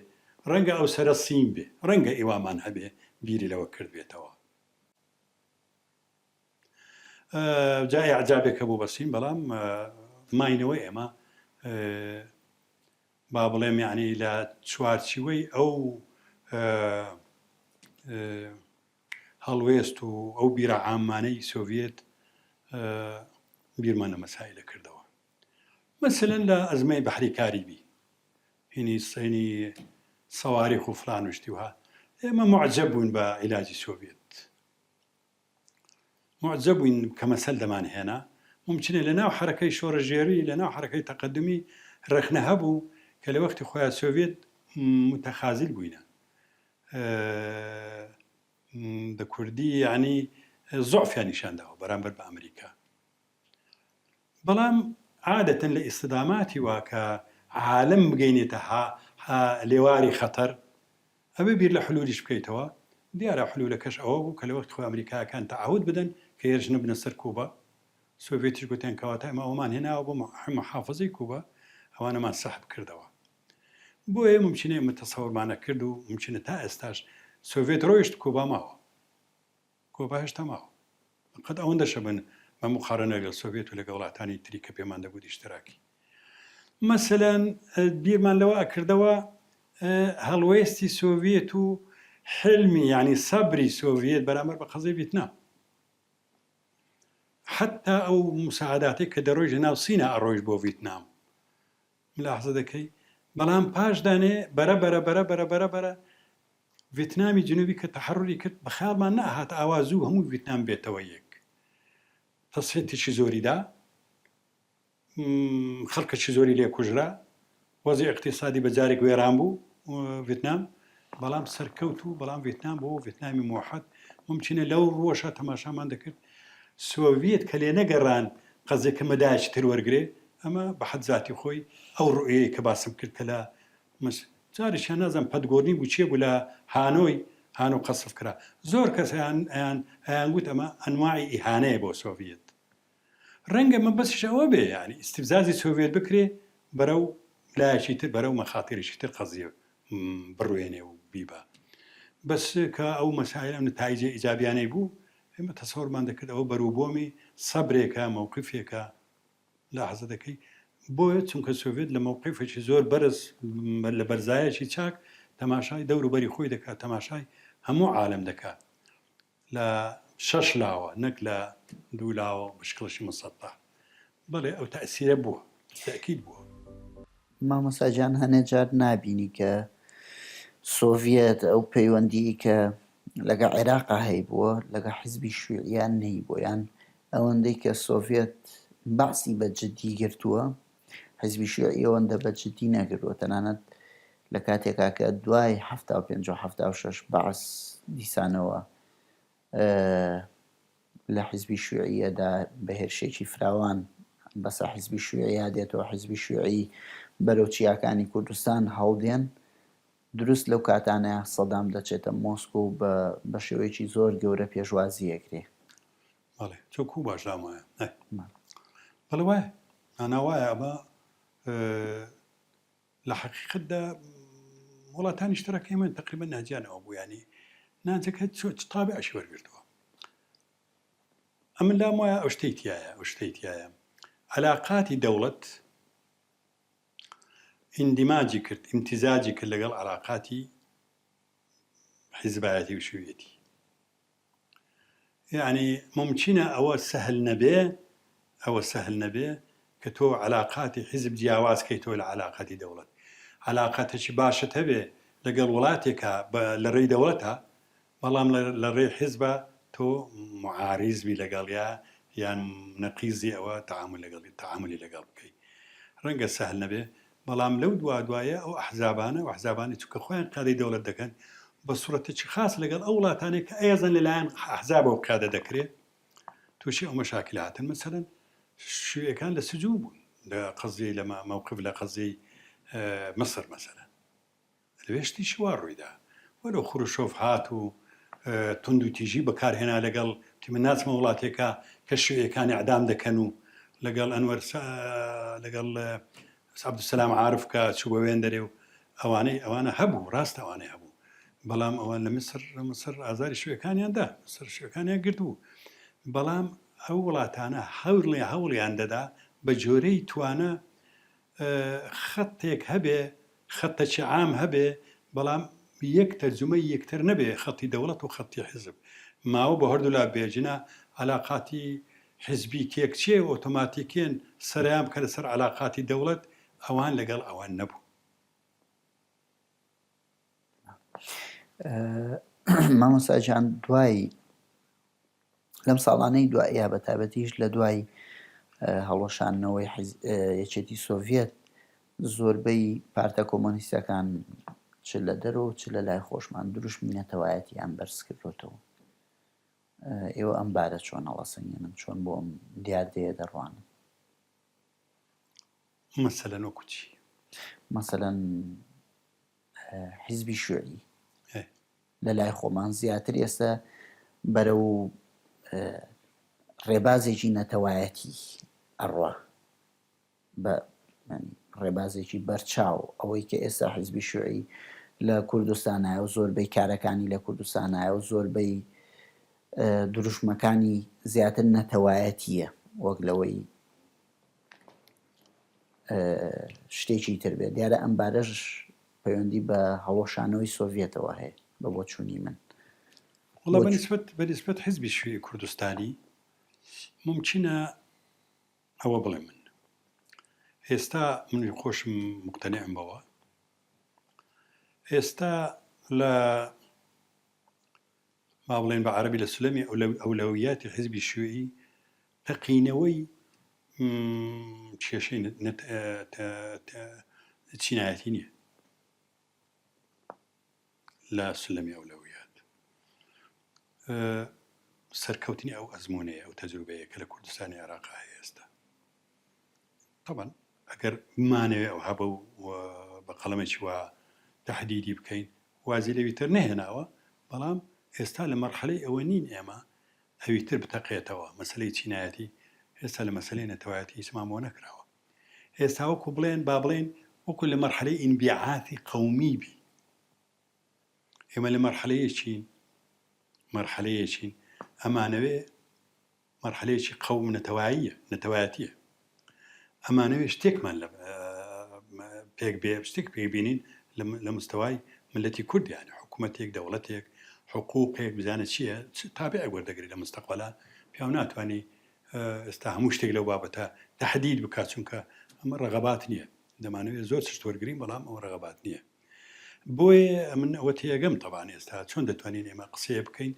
ڕەنگە ئەو سەرە سیم بێ ڕەنگە ئێوامان هەبێ بیری لەوە کرد بێتەوە جای عجابێکە بوو بەسیم بەڵام ماینەوەی ئێمە با بڵێم یعنی لە چوارچیوەی ئەو هەڵوێست و ئەو بیرە عامانەی سۆڤێت بیرمانە مەسایلە کردەوە مثلەن لە ئەزمەی بەحری کاریبی هینی سەواریخ و فلان وشتی وها ئێمە معجەب بووین بە عیلاجی سۆڤێت معجەب بووین کە مەسەل دەمانهێنا ممکنە لەناو حرەکەی شۆڕەژێری لەناو حرەکەی تەقەدمی ڕەخنە هەبوو کە لە وەختی خۆیان سۆڤێت متەخاذل بووینە دە کوردی یعنی زۆعفیان نیشانداوە بەرامبەر بە ئەمریکا بەڵام عادەتەن لە ئیستداماتی وا کە عالم بگەینێتە لێواری خەتەر ئەبێ بیر لە حلولیش بکەیتەوە دیارە حلولەکەش ئەوە بوو کە لە وەختی خۆی ئەمریکایەکان تەعهود بدەن کە هێرش نبنە سەر کوبا سۆڤێتیش گوتیان کەواتە ئەمە ئەومان هێناوە بۆ محافظەی کوبا ئەوانەمان سەحب کردەوە بۆیە ممکنە ئێمە تەسەوڕمانە کرد و ممکنە تا ئێستاش سۆڤێت ڕۆیشت کوبا ماوە کوبا هێشتا ماوە قەت ئەوەندەشە بن بە مقارنە لەگەڵ سۆڤێت و لەگەڵ وڵاتانی تری کە پێمان دەبوو ئیشتراکی مەسەلەن بیرمان لەوە ئەکردەوە هەڵوێستی سۆڤێت و حلمی یعنی سەبری سۆڤێت بەرامبەر بە قەزای ڤیتنام حتا ئەو مساعداتی کە دەڕۆیژ لەناو سینە ئەڕۆیش بۆ ڤیتنام ملاحزە دەکەی بەڵام پاشدانێ بەرە ڤیتنامی جنوبی کە تەحەڕوری کرد بە خیاڵمان نەهات ئاوازوو هەموو ڤیتنام بێتەوە یەک تەسخێتێکی زۆریدا خەڵکەکی زۆری لێ کوژرا وەزعی اقتصادی بەجارێک وێران بوو ڤیتنام بەڵام سەرکەوت و بەڵام ڤیتنام بۆ ڤیتنامی موحەد ممکنە لەو ڕۆژە تەماشامان دەکرد سۆڤێت کە لێ نەگەڕان قەزێکە مەدایکی تر وەرگێ ئەمە بە حەد ذاتی خۆی ئەو ڕوئەیە کە باسم کرد کە لە جارێکیان نازانم پەتگۆڕنی بوو چێ بوو لە هانۆ قەسف کرا زۆر کەس ئەیان گوت ئەمە ئەنواعی ئیهانەیە بۆ سۆڤێت ڕەنگە من بەسش ئەوە بێ ینی ئیستیفزازی سۆڤێت بکرێ بەرەو لایەکی تر بەرەو مەخاتیرێکی تر قەزیە بڕوێنێ و بیبە بەس کە ئەو مەسایل ئەم نتایجە ئیجابیانەی بوو ئێمە تەسەوڕمان دەکرد ئەوە بەرووبۆمی سەبرێکە مەوقفێکە لاحظە دەکەی بۆیە چونکە سۆڤێت لە مەوقفێکی زۆر بەرز لە بەرزایەکی چاک تەماشای دەوروبەری خۆی دەکات تەماشای هەموو عالم دەکات لە 6 لاوە نەک لە 2 لاوە مشکڵشی مسەطح بەڵێ ئەو تەئسیرە بووە تەئکید بووە مامۆستاجان هەنێ جار نابینی کە سۆڤێت ئەو پەیوەندی کە لەگە عێراقا هەی بووە لەگە حیزبی شوێعیان نەی بۆیان ئەوەندەی کە سۆڤێت باسی بە جددی گرتووە حیزبی شوێعی ئەوەندە بە جددی نەگرتووە تەنانەت لە کاتێکا کە دوای 1976 باس دیسانەوە لە حیزبی شوێعیەدا بە هێرشێکی فراوان بەسە حیزبی شوێعیا دێتەوە حیزبی شوێعی بەرەو چیاکانی کوردستان هەڵدێن دروست لەو کاتانەیە سەدام دەچێتە مۆسکۆ بە شێوەیەکی زۆر گەورە پێشوازی ئەکرێ بەڵێ چۆکو باش دامایە بەڵێ وایە ئانا وایە ئەمە لە حەقیقەتدا وڵاتانی شتەکەی من تقریبا ناجیانەوە بوو ینی نانجەکە تابعشی وەرگرتووە ئەمن لام وایە ئەو شتەی تایە علاقاتی دەوڵەت ئیندیماجی کرد ئیمتیزاجی کرد لەگەڵ علاقاتی حیزبایەتی و شوێتی یعنی ممکنە ئەوە سەهل نەبێ کە تۆ علاقاتی حیزب جیاواز کەیتەوە لە علاقاتی دەوڵەت علاقاتێکی باشت هەبێ لەگەڵ وڵاتێکە لە ڕێی دەوڵەتە بەڵام لە ڕێی حیزبە تۆ معارزمی لەگەڵیا یان نەقیزی ئەوە تەعاملی لەگەڵ بکەیت ڕەنگە سەهل نەبێ بەڵام لەو دوایە ئەو ئەحزابانە چونکە خۆیان قادەی دەوڵەت دەکەن بە سوورەتێکی خاص لەگەڵ ئەو وڵاتانێک کە ئەیەزن لەلایەن ئەحزابەوە قادە دەکرێت تووشی ئەو مەشاکل هاتن مەسەلەن شوێیەکان لە سجوو بوون لە قەزیی لە موقف لە قەزیی مەسر مەسەلەن لەوێشتی شوار ڕوویدا وەرە خوروشۆف هات و تند و تیژی بەکارهێنا لەگەڵ من ناچمە وڵاتێکە کە شوێیەکانی ئەعدام دەکەن و لەگەڵ ئەنوەر لەگەڵ عەبدولسەلام عارف کە چوو بە وێن دەرێ و ئەوانە هەبوو ڕاست ئەوانەی هەبوو بەڵام ئەوان لە مەسر ئازاری شوێەکانیاندا مەسر شوێەکانیان گرتبوو بەڵام ئەو وڵاتانە هەوڵیان دەدا بە جۆرەی توانە خەتێک هەبێ خەتەکی عام هەبێ بەڵام یەک تەرجمەی یەکتر نەبێ خەتی دەوڵەت و خەتی حزب ماوە بە هەردوو لا بێجنە علاقاتی حزبی کێکچێ و ئۆتۆماتیکێن سەریان بکە لەسەر علاقاتی دەوڵەت ئەوان لەگەڵ ئەوان نەبوو. مامۆستاجان دوای لەم ساڵانەی دوایە بە تایبەتیش لە دوای هەڵۆشانەوەی یەکێتی سۆڤێت زۆربەی پارتە کۆمۆنیستەکان چ لە دەرەوە چ لە لای خۆشمان دروشمی نەتەوایەتیان بەرز کردوتەوە. ئێوە ئەم بارە چۆن هەڵەسەنگێنن چۆن بۆ ئەم دیاردەیە دەڕوانن؟ مەسەلەن وەکو چی؟ مەسەلەن حیزبی شوێعی لە لای خۆمان زیاتر ئێستا بەرەو ڕێبازێکی نەتەوایەتی ئەڕوا بە ڕێبازێکی بەرچاو ئەوەی کە ئێستا حیزبی شوێعی لە کوردستانایە و زۆربەی کارەکانی لە کوردستانایە و زۆربەی دروشمەکانی زیاتر نەتەوایەتیە وەک لەوەی شتێکی تر بێت. دیارە ئەم بارەش پەیوەندی بە هەڵۆشانەوەی سۆڤێتەوە هەیە بە بۆ چوونی من. وڵا بەنسبەت حیزبی شوێی کوردستانی ممکنە ئەوە بڵێ من ئێستا من خۆشم مقتەنعم بەوە ئێستا لە ما بڵێن بە عەرەبی لە سلەمی ئەولەویاتی حیزبی شوێی تەقینەوەی کێشەی چینایەتی نییە لە سلەمی ئەولەویات سەرکەوتنی ئەو ئەزمونەیە ئەو تەجروبەیە کە لە کوردستانی عێراقا هەیە ئێستا طبعاً ئەگەر بمانەوێ ئەو هەبە و بە قەڵەمێکی وا تەحدیدی بکەین وازی لەوی تر نەهێناوە بەڵام ئێستا لە مەرحەلەی ئەوە نین ئێمە ئەوی تر بتەقێتەوە مەسەلەی چینایەتی ئێستا لە مەسەلەی نەتەوایەتی هیچ مامۆ نەکراوە ئێستا وەکو بڵێن با بڵێن وەکو لە مەرحەلەی ئینبیعاتی قەومی بی ئێمە لە مەرحەلەیەکین ئەمانەوێ مەرحەلەیەکی قەوم نەتەوایەتیە ئەمانەوێ شتێکمان لە پێک بێ شتێک پێبینین لە مستەوای ملەتی کورد یانە حکوومەتێک دەوڵەتێک حقوقێک بزانە چییە تابع وەردەگری لە مستەقبەلا پیاو ناتوانانی ئێستا هەموو شتێک لەو بابەتە تەحدید بکات چونکە ئەمە ڕەغەبات نییە دەمانەوێت زۆر شت وەرگرین بەڵام ئەوە ڕەغەبات نییە بۆیە من ئەوە تێگەم تەبان ئێستا چۆن دەتوانین ئێمە قسەیە بکەین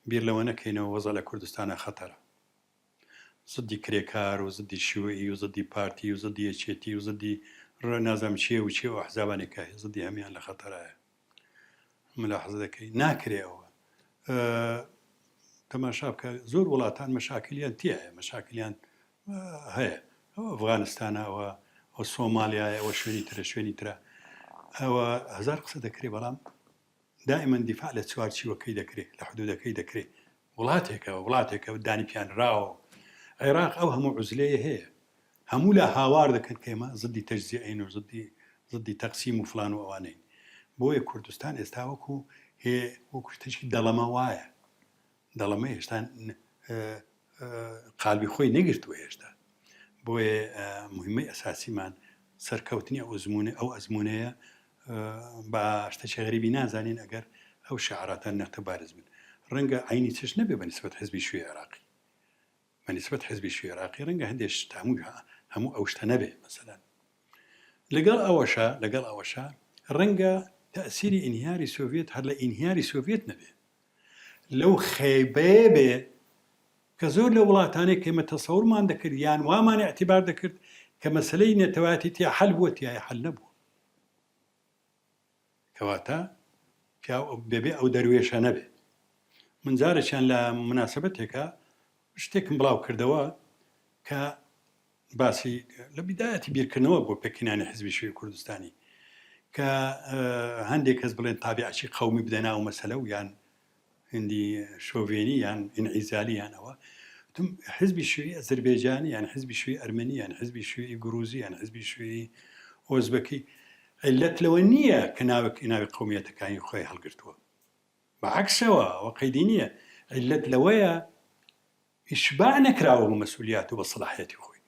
بیر لەوە نەکەینەوە وەزە لە کوردستانە خەتەرە زدی کرێکار و زدی شوێی و زدی پارتی و زدی یەکێتی و زدی نازام چیە و چێ و ئەحزابانێکە زدی هەمیان لە خەتەرایە ملاحظە دەکەی ناکرێەوە تەماشا بکە زۆر وڵاتان مەشاکلیان تایە مەشاکلیان هەیە ئەوە ئەفغانستانەوە ئەو سۆمالیایە ئەوە شوێنی ترە ئەوە هەزار قسە دەکرێت بەڵام دائما دیفاع لە چوارچیوەکەی دەکرێت لە حدودەکەی دەکرێت وڵاتێکە دانی پیانراوە عێراق ئەو هەموو عوزلەیە هەیە هەموو لە هاوار دەکەن کە ئێمە زدی تەجزیعین و زدی تەقسیم و فلان و ئەوانەین بۆیە کوردستان ئێستا وەکو شتێکی دەڵەمە وایە دەڵەمە هێشتا قالبی خۆی نەگرتووە هێشتا بۆیە مهمەی ئەساسیمان سەرکەوتنی ئەو ئەزمونەیە بە شتێکی غەریبی نازانین ئەگەر ئەو شعاراتان نەختە بارز بن ڕەنگە عینی چش نەبێ بەنسبەت حیزبی شوێی عێراقی بەنسبەت حیزبی شوێی عێراقی ڕەنگە هەندێک شت هەموو ئەو شتە نەبێ مەسەلەن لەگەڵ ئەوەشە ڕەنگە تەئسیری ئینهیاری سۆڤێت هەر لە ئینهیاری سۆڤێت نەبێ لەو خەیبەیە بێ کە زۆر لە وڵاتانێک کە ئێمە تەسەوڕمان دەکرد یان وامان ئەعتیبار دەکرد کە مەسەلەی نەتەوایەتی تیا حەل بووە تیایە حەل نەبووە کەواتە بێبێ ئەو دەروێشە نەبێ من جارێکیان لە مناسبەتێکە شتێکم بڵاو کردەوە کە باسی لە بیدایەتی بیرکردنەوە بۆ پێکینانی حیزبی شوێی کوردستانی کە هەندێک کەس بڵێن تابعچی قەومی بدەنا و مەسەلە و یان هندی شۆڤێنییان ئینعیزالیانەوە حزبی شوێی ئەزەربێجانی یان حزبی شوێی ئەرمەنی یان حزبی شوێی گوروزی یان حزبی شوێی ئۆزبەکی علت لەوە نییە کە ناوی قومیەتەکانی خۆی هەڵگرتووە بەعکسەوە ئەوە قەیدی نییە علت لەوەیە ئیشباع نەکراوە بە مەسئولیات و بە سەلاحیەتی خۆی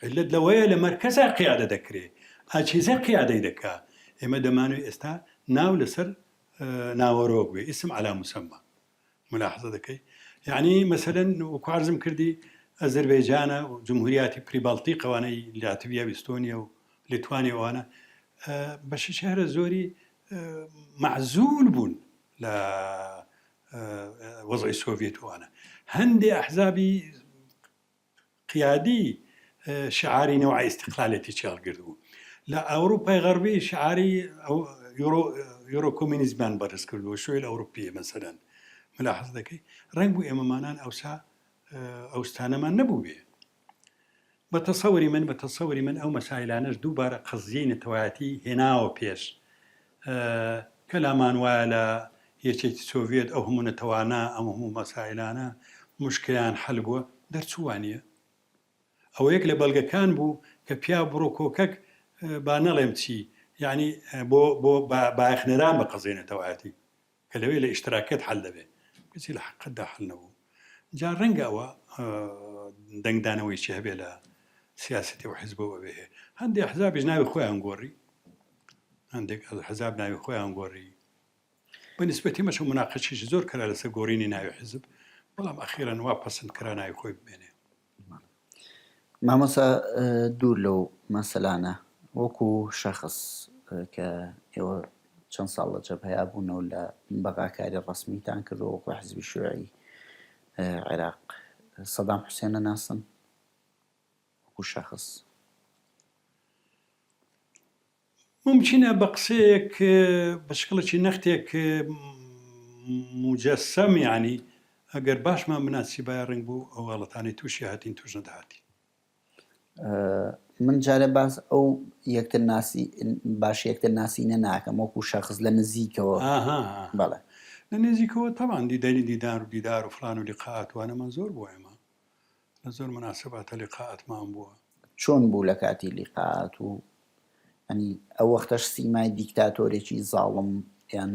علت لەوەیە لە مەرکەزا قیادە دەکرێت ئاچیزە قیادەی دەکا ئێمە دەمانوێت ئێستا ناو لەسەر ناوەڕۆک بێ ئیسم عەلا موسەما ملاحظە دەکەی یعنی مەسەلەن وەکو عەرزم کردی ئەزەربەیجانە و جمهوریاتی پریباڵتیق ئەوانەی لاتڤیا ئیستۆنیا و لیتوانیا ئەوانە بەشی شارە زۆری معزول بوون لە وەزعی سۆڤێتوانە هەندێ ئەحزابی قیادی شعاری نەوعی استقلالەتی چاڵگرت بوو لە ئەوروپای غەربی شعاری یۆرۆ کۆمینیزمان بەرز کردووە شوێ لە ئەوروپیە مەسەلەن ملاحظ دەکەی ڕنگ بوو ئێمەمانان ئەوسا ئەوستانەمان نەبوو بێ بە تەسەوری من ئەو مەسائلانەش دووبارە قەزیەی نەتەوایەتی هێناوە پێش کە لامان وایە لە یەکێتی سۆڤێت ئەو هەموو نەتەوانە ئەم هەموو مەسائلانە مشکلیان حەل بووە دەرچووانیە ئەوە یەک لە بەڵگەکان بوو کە پیا بڕۆ کۆکەک با نەڵێم چی یعنی بۆ باەخنەران بە قەزەی نەتەوایەتی کە لەوێ لە ئیشتراکەت حەل دەبێت کەچی لە حەقەتدا حەل نەبوو جا ڕەنگە ئەوە دەنگدانەوەیکی هەبێ لە سیاسەتی و حیزبەوە بێ هەندێک ئەحزابیش ناوی خۆیان گۆڕی هەندێک حزاب ناوی خۆیان گۆڕی بەنسبەتی مەشە مناقەشیش زۆر کرا لەسەر گۆڕینی ناوی حزب بەڵام ئەخیرەن وا پەسەند کرا ناوی خۆی ببێنێ مامۆستا دوور لەو مەسەلانە وەکو شەخص کە ئێوە چەند ساڵ لە جەبهەیە بوونەوە لە بەقاکاری ڕەسمیتان کردەوە وەکو حیزبی شوێعی عێراق سەدام حوسێنە ناسن وەکو شەخص ممکنە بە قسەیەک بە شکڵێکی نەختێک مجەسەم یعنی ئەگەر باشمان بناسی بای ڕنگ بوو ئەو غەڵەتانی تووشی هاتین توش نەداهاتی من جارە باس ئەو یەکتر ناسی باش یەکتر ناسینە ناکەم وەکو شەخص لە نزیکەوە بەڵێ لە نزیکەوە تەمان دیدەنی دیدار و فلان و لیقاعاتوانەمان زۆر بووە ئێمە لە زۆر مناسباتە لیقاعاتمان بووە چۆن بوو لە کاتی لیقاعات و ئەنی ئەو وەختەش سیمای دیکتاتۆرێکی زاڵم یان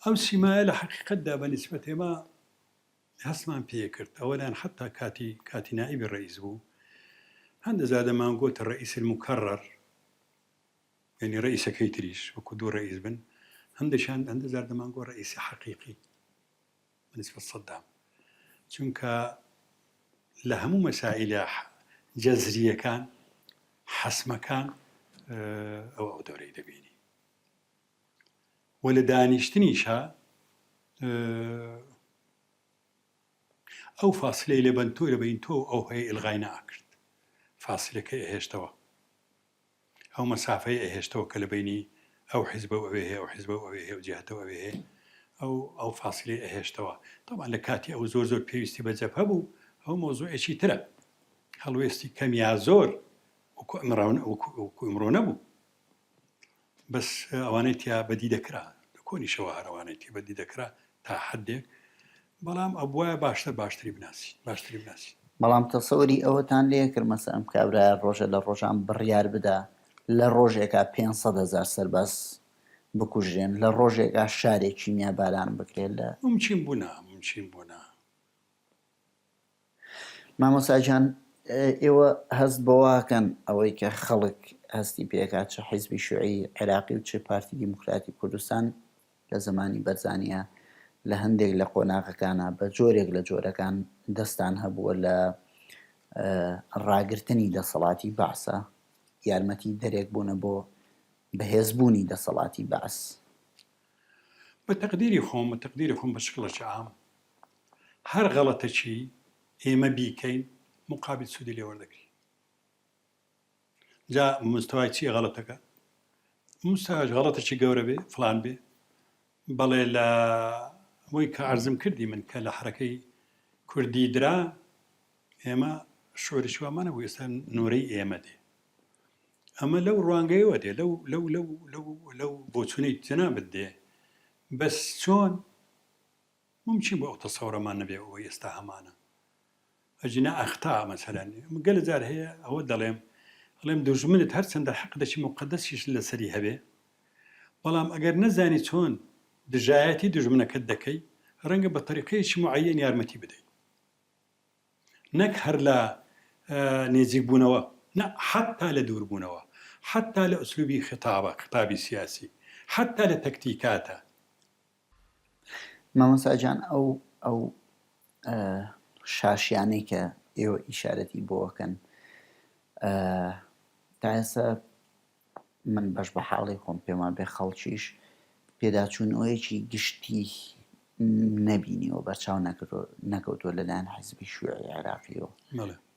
ئەو سیمایە لە حەقیقەتدا بە نسبەت ئێمە هەستمان پێ کرد ئەوەلایەن حتا کاتی نائیبی ڕئیس بوو هەندە زادەمان گۆتە ڕئیس المکەڕەر یعنی ڕئیسەکەی تریش وەکو دوو ڕئیس بن هەندە زاردەمان گۆ ڕئیسی حەقیقی بەنسبەت سەدام چونکە لە هەموو مەسائلە جەزریەکان حەسمەکان ئەو دەورەی دەبینی وە لە دانیشتنیشە ئەو فاسلەی لە بەن تۆ لە بین تۆ ئەو هەیە ئیلغای ناکرد فاسلەکەی ئەهێشتەوە ئەو مەسافەی ئەهێشتەوە کە لە بینی ئەو حیزبە ئەوێ هەیە ئەو حیزبە ئەوێ هەیە و جیهەتەوە ئەوێ هەیە ئەو فاسلەی ئەهێشتەوە طبعا لە کاتی ئەو زۆر پێویستی بە جەبهە بوو ئەو مۆزوعێکی ترە هەڵوێستی کەمیا زۆر وەکو ئەمڕۆ نەبوو بەس ئەوانەی تیا بەدی دەکرا لە کۆنیشەوە هەروانەی تی بەدی دەکرا تا حدێک بەڵام ئەبووایە باشتری بناسی بەڵام تەسەوەری ئەوەتان لێ کرد مەسەلەن کابرایە ڕۆژە لە ڕۆژان بڕیار بدا لە ڕۆژێکا 500,000 سەرباز بکوژێن لە ڕۆژێکا شارێکی میاباران بکرێت لە ممکن بوونا مامۆساجان ئێوە هەست بەواکەن ئەوەی کە خەڵک هەستی پێکات چه حیزبی شوێعی عێراقی و چه پارتی دیموکراتی کوردستان لە زمانی بەرزانیە لە هەندێک لە قۆناغەکانە بە جۆرێک لە جۆرەکان دەستان هەبووە لە ڕاگررتنی دەسەڵاتی بەعسە یارمەتی دەرێک بوونە بۆ بەهێزبوونی دەسەڵاتی بەعس بە تەقدیری خۆم بە شکڵەکی عام هەر غەڵەتەکی ئێمە بیکەین مقابل سوودی لێ وەردەگری جا مستەوای چیە غەڵەتەکە مستەواش غەڵەتێکی گەورە بێ فلان بێ بەڵێ لە وەی کە عەرزم کردی من کە لە حرەکەی کوردی درا ئێمە شۆرشی وامانە بوو ئێستا نورەی ئێمە دێ ئەمە لەو ڕوانگەیەوە دێ لەو بۆچوونەی جەنابەت دێ بەس چۆن ممكن بۆ ئەو تەسەوڕەمان نەبێ ئەوەی ئێستا هەمانە ئەجنا ئەختا مەسەلەن گەلە جار هەیە ئەوە دەڵێم دوژمنت هەرچەندە حەق دەچی مقدەسیش لەسەری هەبێ بەڵام ئەگەر نەزانی چۆن دژایەتی دوژمنەکەت دەکەی ڕەنگە بە طریقەیەکی معەیەن یارمەتی بدەیت نەک هەر لە نێزیک بوونەوە نە حتا لە دووربوونەوە حتا لە ئوسلوبی خطابی سیاسی حتا لە تەکتیکاتە مامۆستاجان ئەو شاشیانەی کە ئێوە ئیشارەتی بۆکەن تا ئێستا من بەش بە حاڵی خۆم پێمان بێ خەڵکیش پێداچوونەوەیەکی گشتی نەبینیەوە بەرچاو نەکەوتووە لەلایەن حیزبی شیووعی عێراقیەوە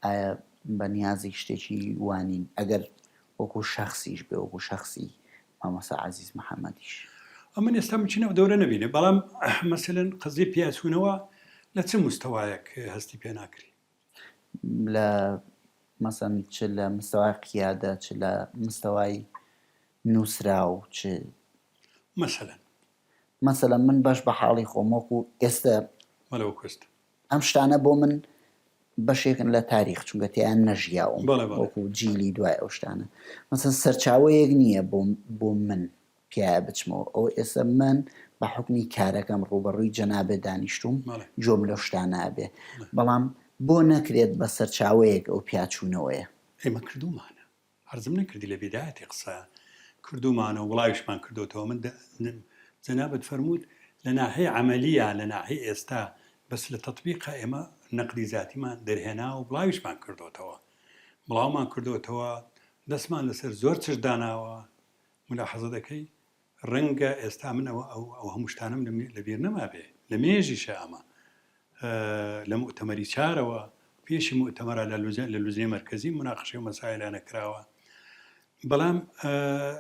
ئایا بەنیازی شتێکی وانین ئەگەر وەکو شەخصیش بێ وەکو شەخصی مامۆستا عەزیز محەممەدیش ئەمە ئێستا بچینەوە دەورە نەبینێ بەڵام مەسەلەن قزی پیاسوونەوە لە چه مستەوایەک هەستی پێ ناکری لە مەسەن چ لە مستەوای قیادە چ لە مستەوای نووسرا و چ مەسەلەن من بەش بە حاڵی خۆم وەکو ئێستا مەلەوە کوست ئەم شتانە بۆ من بەشێکن لە تاریخ چونکە تیان نەژیاوم وەکو جیلی دوای ئەو شتانە مەسەن سەرچاوەیەک نییە بۆ من پیاە بچمەوە ئەو ئێستا من بە حکمی کارەکەم ڕوبەڕووی جەنابێ دانیشتوم جۆم لەو شتانە بێ بەڵام بۆ نەکرێت بە سەرچاوەیەک ئەو پیاچوونەوەیە ئێمە کردومانە هەرزم نەکردی لە بێدایەتی قسە کردومانە وڵاویشمان کردوتەوە من جەنابەت فەرمووت لە ناحەیە عەمەلیە لە ناحەیە ئێستا بەس لە تەطبیقە ئێمە نەقدی زاتیمان دەرهێنا و بڵاویشمان کردوتەوە بڵاومان کردوتەوە دەستمان لەسەر زۆر چش داناوە ملاحەزە دەکەی ڕەنگە ئێستا من ئەو هەموو شتانم لەبیر نەما بێ لە مێژیشە ئەمە لە مؤتەمەری چارەوە پێشی مؤتەمەرە لە لوزنەی مەرکەزی مناقشەی و مەسایلانە کراوە بەڵام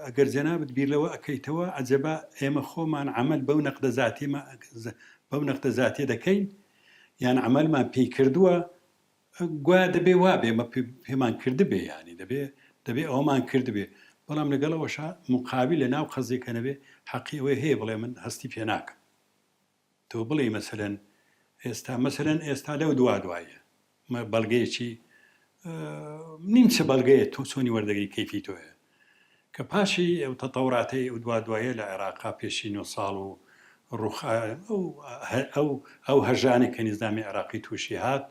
ئەگەر جەنابەت بیرلەوە ئەەکەیتەوە عەجەبە ئێمە خۆمان عەمەل بەو نەقدە زاتیە دەکەین یان عەمەلمان پێی کردووە گویا دەبێ وابێ ئمە پێمان کردبێ ینی دەبێ ئەوەمان کردبێ بەڵام لەگەڵەوەشە مقابل لە ناو خەزێکە نەبێ حەقی ئەوەی هەیە بڵێ من هەستی پێ ناکەم تۆ بڵێ مەسەلەن ئێستا لەو دوایە بەڵگەیەکی نیمچە بەڵگەیە تۆ چۆنی وەردەگەی کەیفی تۆیە کە پاشی ئەو تەتەوڕاتەی ئەو دوایە لە عێراقا پێشی 9 ساڵ و ئەو هەژانێک کە نیزامی عێراقی تووشی هات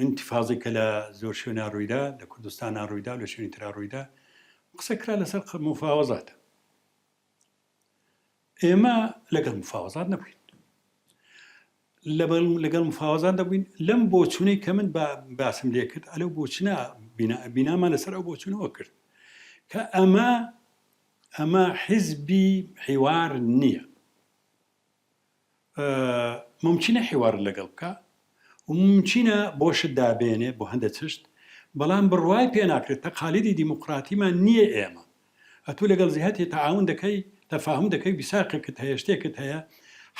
ئینتیفاضی کە لە زۆر شوێنە ڕوویدا لە کوردستانە ڕوویدا لە شوێنی ترا ڕوویدا قسە کرا لەسەر مفاوەزاتە ئێمە لەگەڵ مفاوەزات نەبووین لەگەڵ مفاوەزات دەبووین لەم بۆچوونەی کە من باسم لێ کرد ئەلەو بۆچنە بینامان لەسەر ئەو بۆچوونەوە کرد کە ئەمە حیزبی حیوار نییە ممکنە حیوار لەگەڵ بکە و ممکنە بۆشت دابێنێ بۆ هەندە چشت بەڵام بڕوای پێ ناکرێت تەقالیدی دیموقراتیمان نییە ئێمە ئەتوو لەگەڵ زیهەتی تەعاون دەکەی تەفاهم دەکەی بیساقێکت هەیە شتێکت هەیە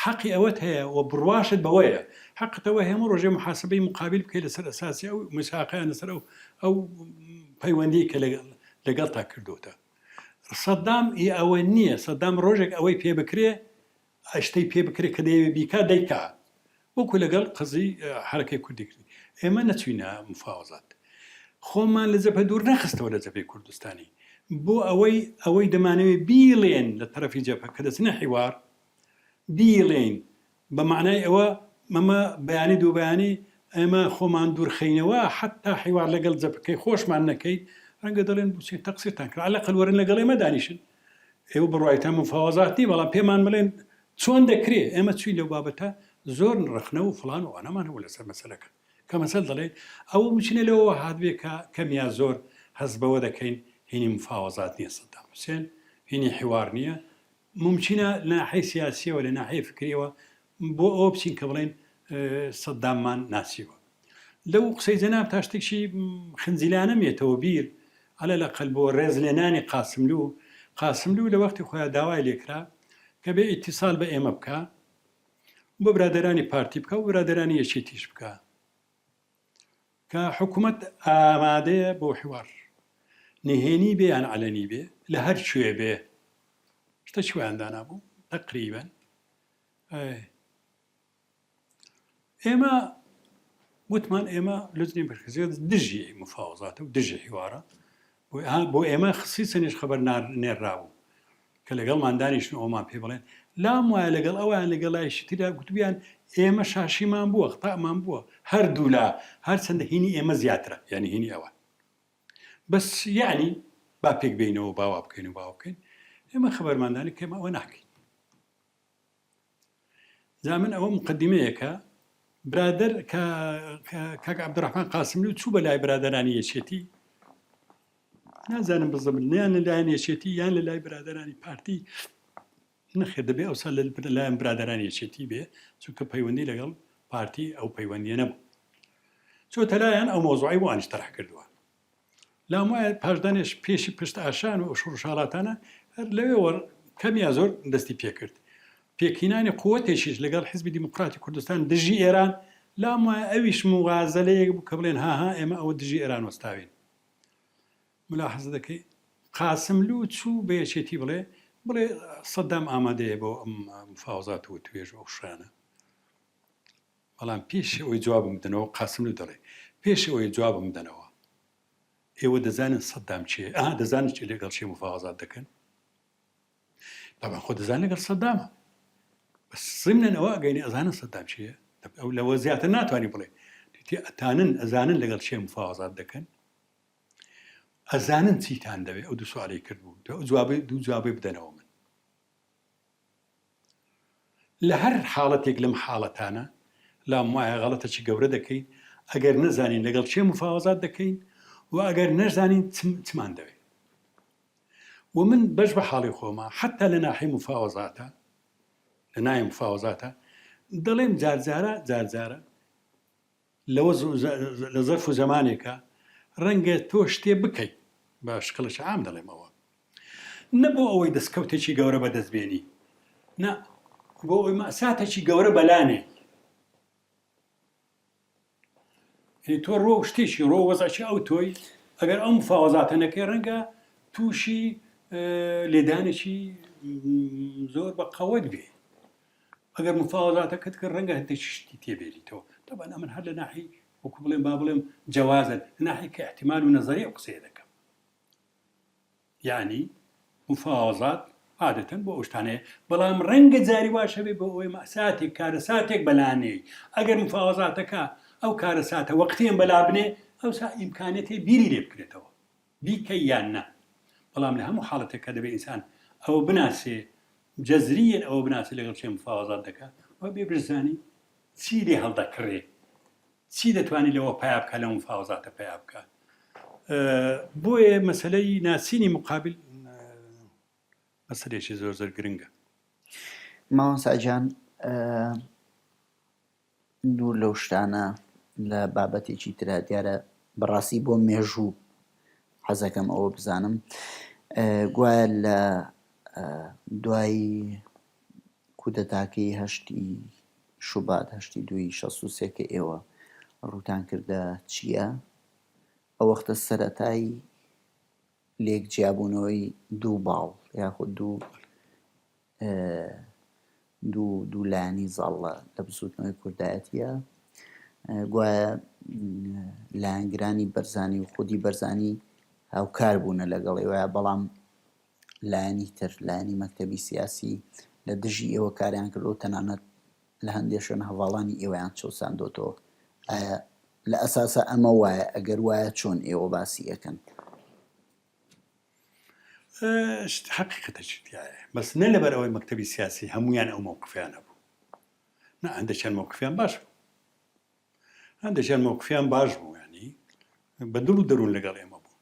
حەقی ئەوەت هەیە و بڕواشت بەوەیە حەقتەوە هەموو ڕۆژێ محاسبەی مقابل بکەیت لەسەر ئەساسی ئەو مساقیان لەسەر ئەو پەیوەندی کە لەگەڵ تا کردوتە سەدام ئەوە نییە سەدام ڕۆژێک ئەوەی پێ بکرێ ئەشتەی پێ بکرێ کە دەیەوێ بیکا دەیکا وەکو لەگەڵ قزی حرەکەی کوردی کردی ئێمە نەچوینە مفاوەزات خۆمان لە جەبهە دوور نەخستەوە لە جەبهەی کوردستانی بۆ ئەوەی دەمانەوێت بیڵێن لە تەرەفی جەبهە کە دەچنە حیوار بیڵێن بە معنای ئەوە مەمە بەیانی دوو بەیانی ئێمە خۆمان دوورخینەوە حتا حیوار لەگەڵ جەبهەکەی خۆشمان نەکەیت ڕەنگە دەڵێن بچین تەقسیرتان کرد عەلەقەل وەرن لەگەڵ ئێمە دانیشن ئێوە بڕوایتان مفاوەزات نی بەڵام پێمان بڵێن چۆن دەکرێت ئێمە چوین لەو بابەتە زۆر ڕخنە و فڵان و ئەنەمان هەوو لەسەر مەسەلەکە کە مەسەل دەڵێ ئەوە بچینە لەوە هاتبێ کە کەمیا زۆر هەست بەوە دەکەین هینی مفاوەزات نییە سەدام حوسێن هینی حیوار نییە ممکنە لە ناحەی سیاسیەوە لە ناحەی فکریەوە بۆ ئەوە بچین کە بڵێن سەداممان ناسیوە لەو قسەی جەناب تا شتێکی خنجیلانە مێتەوە بیر ئەلە لەقەل بۆ ڕێزلێنانی قاسملوو لە وەختی خۆیان داوای لێکرا کە بێ ئیتیسال بە ئێمە بکە بۆ برادەرانی پارتی بکە و برادەرانی یەکێتیش بکە کە حکوومەت ئامادەیە بۆ حیوار نهێنی بێ یان عەلەنی بێ لە هەر شوێ بێ شتە چویان دانابوو تەقریبەن ئێمە وتمان ئێمە لەجنی بەرخزیێت دژی مفاوزاتە و دژی حیوارە بۆ ئێمە خصیسەنیش خەبەر نێرراوە کە لەگەڵ مادانیشن ئەومان پێ بڵێن لام وایە لەگەڵ ئەویان لەگەڵایشی تررا گوتبیان ئێمە شاشیمان بووە قتامان بووە هەردوو لا هەر چەندە هینی ئێمە زیاترە یعنی هینی ئەوە بەس یعنی با پێک بینەوە باوا بکەین و باوا بکەین ئێمە خەبەرماندانی کەمە ئەوە ناکەین زامن ئەوە مقدمەیەکە برادر کاک عەبدوڕەحمان قاسملوو چوو بە لای برادرانی یەکێتی نازانم بزەبن یان لەلایەن یەکێتی یان لە لای برادرانی پارتی نەخێر دەبێ ئەوسا لەلایەن برادرانی یەکێتی بێ چونکە پەیوەندی لەگەڵ پارتی ئەو پەیوەندیە نەبوو چۆتە لایەن ئەو مۆزوعی بۆ ئانیش تەرح کردووە لام وایە پاشدانێش پێشی پشت ئاشان و شوڕشاڵاتانە هەر لەوێوە کەمیا زۆر دەستی پێکرد پێکینانی قووەتێکیش لەگەڵ حیزبی دیموکراتی کوردستان دژی ئێران لام وایە ئەویش موغازەلەیەک بوو کە بڵێن هاها ئێمە ئەوە دژی ئێران وەستاوین ملاحەزە دەکەی قاسملوو چوو بە یەکێتی بڵێ سەدام ئامادەیە بۆ ئەم مفاوزات و توێژ و شانە بەڵام پێشی ئەوەی جوابم بدەنەوە قاسملوو دەڵێ پێشی ئەوەی جوابم بدەنەوە ئێوە دەزانن سەدام چیە دەزانن چی لەگەڵ چی مفاوزات دەکەن طبعا خۆ دەزانن لەگەڵ سەدامە بەس ضمنەن ئەوە ئەگەینی ئەزانن سەدام چییە ئەو لەوە زیاتر ناتوانانی بڵێ ئەتانن ئەزانن لەگەڵ چێ مفاوزات دەکەن ئەزانن چیتان دەوێت ئەو دوو سوالی کرد بوو دوو جوابی بدەنەوە من لە هەر حاڵەتێک لەم حاڵەتانە لام وایە غەڵەتەکی گەورە دەکەین ئەگەر نەزانین لەگەڵ چێ مفاوزات دەکەین و ئەگەر نەزانین چمان دەوێت و من بەش بە حاڵی خۆمە حتا لە ناحی مفاوزاتە لە نای مفاوزاتە دەڵێم جارجارە لەوە لە زەرف و زەمانێکە ڕەنگە تۆ شتێ بکەیت بە شکڵش عام دەڵێمەوە نەبوو ئەوەی دەستکەوتێکی گەورە بەدەستبێنی نا بۆ ئەوەی مەساتێکی گەورە بەلانێ تۆ ڕۆ شتێکی ڕۆ وەزعی ئەو تۆی ئەگەر ئەو مفاوزاتە نەکەی ڕەنگە تووشی لێدانێکی زۆر بە قەوەت بێ ئەگەر مفاوزاتەکەت کرد ڕەنگە هەندێکی شتی تێبێریتەوە طبعا ئەمن هەر لە ناحی وەکو بڵێم با بڵێم جەوازن ناحی کە احتیمال و نەزەری ئەو قسەیە دەکەم یعنی مفاوزات عادەتەن بۆ ئەو شتانەیە بەڵام ڕەنگە جاری واشە بێ بۆ ئەوەی مەساتێک کارەساتێک بەلانێ ئەگەر مفاوزاتەکە ئەو کارەساتە وەقتیان بەلا بنێ ئەوسا ئیمکانێتی بیری لێ بکرێتەوە بیکەی یان نە بەڵام لە هەموو حاڵەتێکە دەبێ ئینسان ئەوە بناسێ جەزریەن ئەوە بناسێ لەگەڵ چێ مفاوزات دەکات وە بێ برزانی چی لێ هەڵدەکڕێ چی دەتوانێت لەوە پیا بکە لە مفاوزاتە پیا بکە بۆیە مەسەلەی ناسینی مقابل مەسەلێکی زۆر زۆر گرنگە مامۆستاجان دوور لەو شتانە لە بابەتێکی ترا دیارە بەڕاستی بۆ مێژوو حەزەکەم ئەوە بزانم گوایە لە دوای کودەتاکەی هەشتی شوبات هەشتی دوی 63 کە ئێوە ڕووتان کردە چییە ئەو وەختە سەرەتای لێک جیابوونەوەی دوو باڵ یاخود دوو لایانی زاڵە لە بزوتنەوەی کوردایەتیە گوایە لایەنگرانی بەرزانی و خودی بەرزانی هاوکار بوونە لەگەڵی وایە بەڵام لایەنی تر لایەنی مەکتەبی سیاسی لە دژی ئێوە کاریان کردو تەنانەت لە هەندێک شوێن هەواڵانی ئێوەیان چۆساندۆتەوە ئایا لە ئەساسە ئەمە وایە ئەگەر وایە چۆن ئێوە باسی یەکەن حقیقەتەی بەس نە لەبەر ئەوەی مەکتەبی سیاسی هەمویان ئەو مووقفیان هەبوو نە هەندێکیان مووقفیان باش بوو هەندێکیان مووقفیان باش بوو ینی بە دڵ و دەروون لەگەڵ ئێمە بوو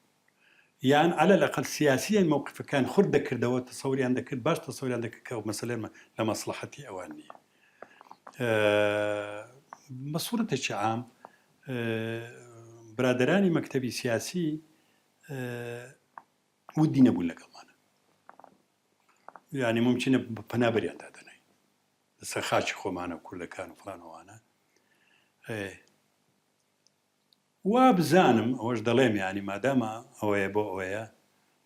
یان على الأقل سیاسیان مووقفەکان خورد دەکردەوە تەسەوریان دەکرد باش تەسەوریان دەکرد کە مەسەلە لە مەسلحەتی ئەوان نییە بە سوورەتێکی عام برادەرانی مەکتەبی سیاسی ودی نەبوون لەگەڵمانە یعنی ممکنە پەنابەریان دادەنەی لەسەر خاچی خۆمانە و کوردەکان و فڵانەوانە وا بزانم ئەوەش دەڵێم ینی مادامە ئەوەیە بۆ ئەوەیە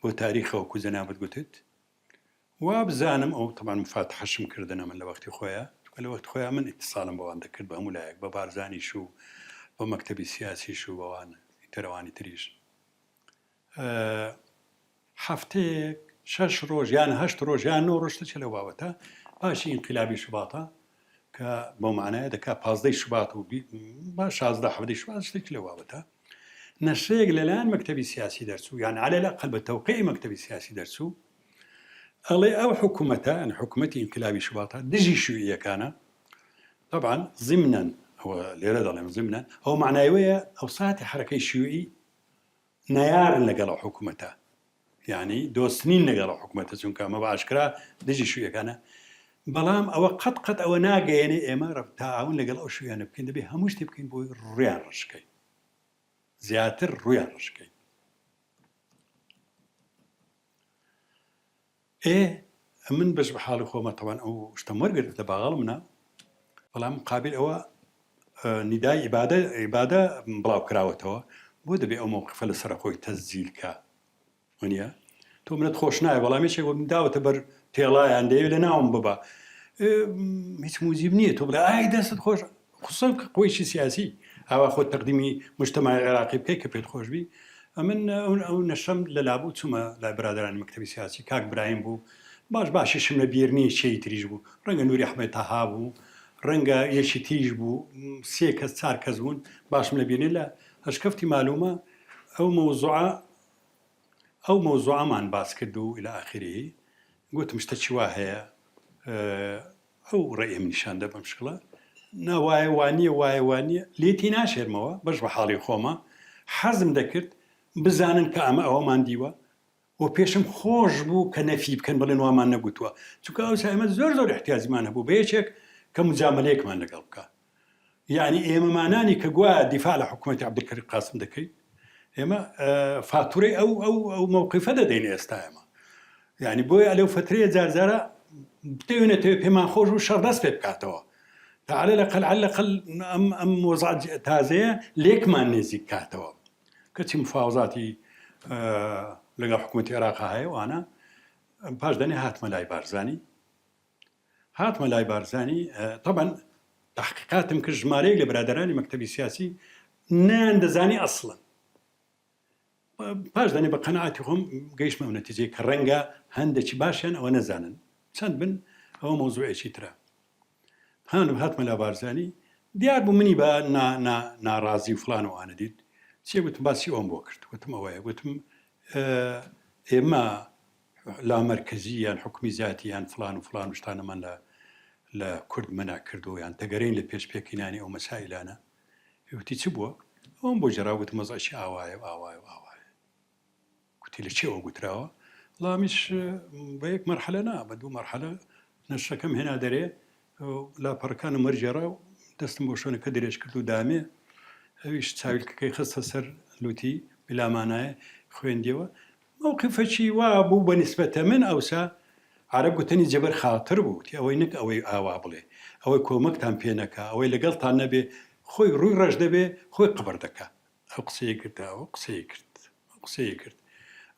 بۆ تاریخەوە کو جەنابەت گوتت وا بزانم ئەو تەمان مفاتحەشم کردنە من لە وەختی خۆیە لە وەخت خۆیان من ئیتیساڵم بەوان دەکرد بە هەموو لایەک بە بارزانیش و بە مەکتەبی سیاسیش و بەوان تەرەوانی تریش هەفتەیەک 6 ڕۆژ یان 8 ڕۆژ یان 9 ڕۆژ چ لەو بابەتە پاشی ئینقلابی شوباتە کە بۆ معنایە دەکا 15 شوبات و 16 شوبات شتێک لەو بابەتە نەشەیەک لەلایەن مەکتەبی سیاسی دەرچوو یان على الأقل بە تەوقیعی مەکتەبی سیاسی دەرچوو ئەڵێ ئەو حکوومەتە ئەن حکوومەتی ئینقلابی شوباتە دژی شووعیەکانە طبعا ضمنا ئەوە لێرە دەڵێم ضمنا ئەو معنایوەیە ئەو ساتی حرەکەی شیوعی نەیارن لەگەڵ حکوومەتە یعنی دۆستنین لەگەڵ حکوومەتە چونکە ئەمە باشکرا دژی شوویەکانە بەڵام ئەوە قەت ئەوە ناگەیەنێ ئێمە تاعاون لەگەڵ ئەو شوویانە بکەین دەبێ هەموو شتێ بکەین بۆی ڕویان ڕشکەین زیاتر ڕویان ڕشکەین من بەش بە حاڵی خۆمە تەوان ئەو شتم وەرگرت لە باغاڵ منە بەڵام قابل ئەوە نیدای ئیبادە بڵاو کراوەتەوە بۆ دەبێ ئەو مووقفە لەسەر خۆی تەزیلکە وانە تۆ منت خۆش نایە بەڵامێکێک وە داوەتە بەر تێڵایان دەیەوێت لە ناوم ببە هیچ موزیب نییە تۆ بڵێ ئای دەستت خۆش خصوصا قۆیشی سیاسی ئاوا خۆ تەقدیمی مجتەماعی عێراقی بکەی کە پێت خۆش بی ئەمن ئەو نەشەم لە لابوو چوومە لای برادرانی مەکتەبی سیاسی کاک برایم بوو باشیشم لە بیرنی شەی تریش بوو ڕەنگە نووری ئەحمەد تەها بوو ڕەنگە یەکی تیژ بوو 3 کەس 4 کەس بوون باشم لە بینێ لە هەشکەفتی معلومە ئەو مەوزوعەمان باس کرد و إلى آخره گوتم شتە چی وا هەیە ئەو ڕێیم نیشاندە بەم شکڵە ناوایە وانییە لێتی ناشێرمەوە بەش بە حاڵی خۆمە حەزم دەکرد بزانن کە ئەمە ئەوەمان دیوە و پێشم خۆش بوو کە نەفی بکەن بڵێن وامان نەگوتووە چونکە ئەو ئێمە زۆر احتیاجمان هەبوو بە یەکێک کە مجاملەیەکمان لەگەڵ بکە یعنی ئێمەمانانی کە گوایە دیفاع لە حکوومەتی عەبدولکەریم قاسم دەکەین ئێمە فاتورەی ئەو مووقیفە دەدەین ئێستا ئێمە یعنی بۆیە لەو فترەیە جارجارە بتەوێنێتەوە پێمان خۆش و شەڕدەست پێ بکاتەوە تا على الأقل ئەم وەزعەت تازەیە لێکمان نێزیک کاتەوە کەچی مفاوزاتی لەگەڵ حکوومەتی عێراقا هەیە وانە پاش دەنێ هاتمە لای بارزانی طبعا تحقیقاتم کرد ژمارەیەک لە برادرانی مەکتەبی سیاسی نەیاندەزانی ئەسڵن پاش دەنێ بە قەنەعاتی خۆم گەیشتمە نەتیجەی کە ڕەنگە هەندێکی باشیان ئەوە نەزانن چەند بن ئەوە مۆزوعێکی ترە هاتمە لای بارزانی دیار بوو منی بە ناڕازی و فلان وانە دیت چێ گوتم باسی ئەوم بۆ کرد گوتم ئەوەیە گوتم ئێمە لا مەرکەزی یان حکومی زیاتی یان فلان و فلان شتانەمان لە کورد مەنا کردو یان دەگەڕین لە پێش پێکینانی ئەو مەسائلانە وتی چ بووە ئەوم بۆ جێرا گوتم مەزەشی ئاوایە گوتی لە چێوە گوتراوە وڵامیش بە یەک مەرحەلە نا بە 2 مەرحەلە نەشەکەم هێنا دەرێ لاپەڕەکانم وەرجێڕا و دەستم بۆ شوێنەکە درێژ کرد و دامێ ئەویش چاویلکەکەی خستە سەر لوتی بلامانایە خوێندیەوە مووقفەکی وا بوو بە نیسبەتە من ئەوسا عەرەب گوتنی جەبەر خاتر بوو تی ئەوەی نەک ئەوەی ئاوا بڵێ ئەوەی کۆمەکتان پێ نەکا ئەوەی لەگەڵتان نەبێ خۆی ڕووی ڕەش دەبێ خۆی قبر دەکا ئەو قسەی کرد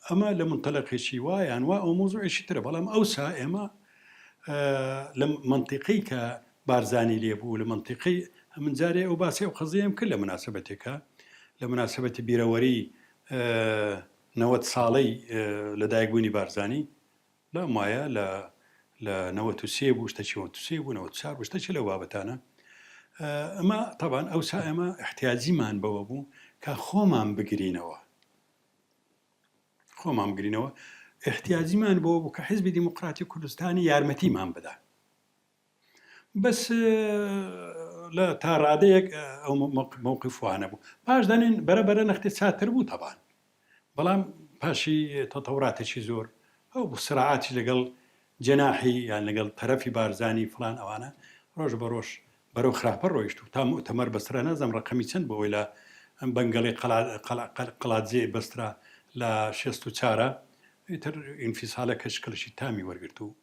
ئەمە لە منتەلەقێکی وایان وا ئەو مۆزوعێکی ترە بەڵام ئەوسا ئێمە لە منتیقی کە بارزانی لێبوو لە منتیقی من جارێ ئەو باسی ئەو قەزەیەم کرد لە مناسبەتێکە لە مناسبەتی بیرەوەری 90 ساڵەی لەدایکبوونی بارزانی لە مایە لە 93 بوو شتەکی 93 بوو 94 بوو شتەکی لەو بابەتانە ئەمە طبعا ئەوسا ئێمە احتیاجیمان بەوە بوو کە خۆمان بگرینەوە احتیاجیمان بۆ بوو کە حیزبی دیموکراتی کوردستانی یارمەتیمان بدە بەس لە تا ڕادەیەک ئەو مووقفوانە بوو پاش دەنێن بەرەبەرە نەختی چاتر بوو تەبان بەڵام پاشی تەتەوراتێکی زۆر ئەو بوو سرعاتی لەگەڵ جەناحی یان لەگەڵ تەرەفی بارزانی فلان ئەوانە ڕۆژ بە ڕۆژ بەرەو خراپە ڕۆیشت و تا مؤتەمەر بەسترا نازەم ڕەقەمی چەند بۆەوەی لە بەنگەڵی قەڵاتجێ بەسترا لە 64 ئیتر ئینفیسالەکە شکلشی تامی وەرگرت و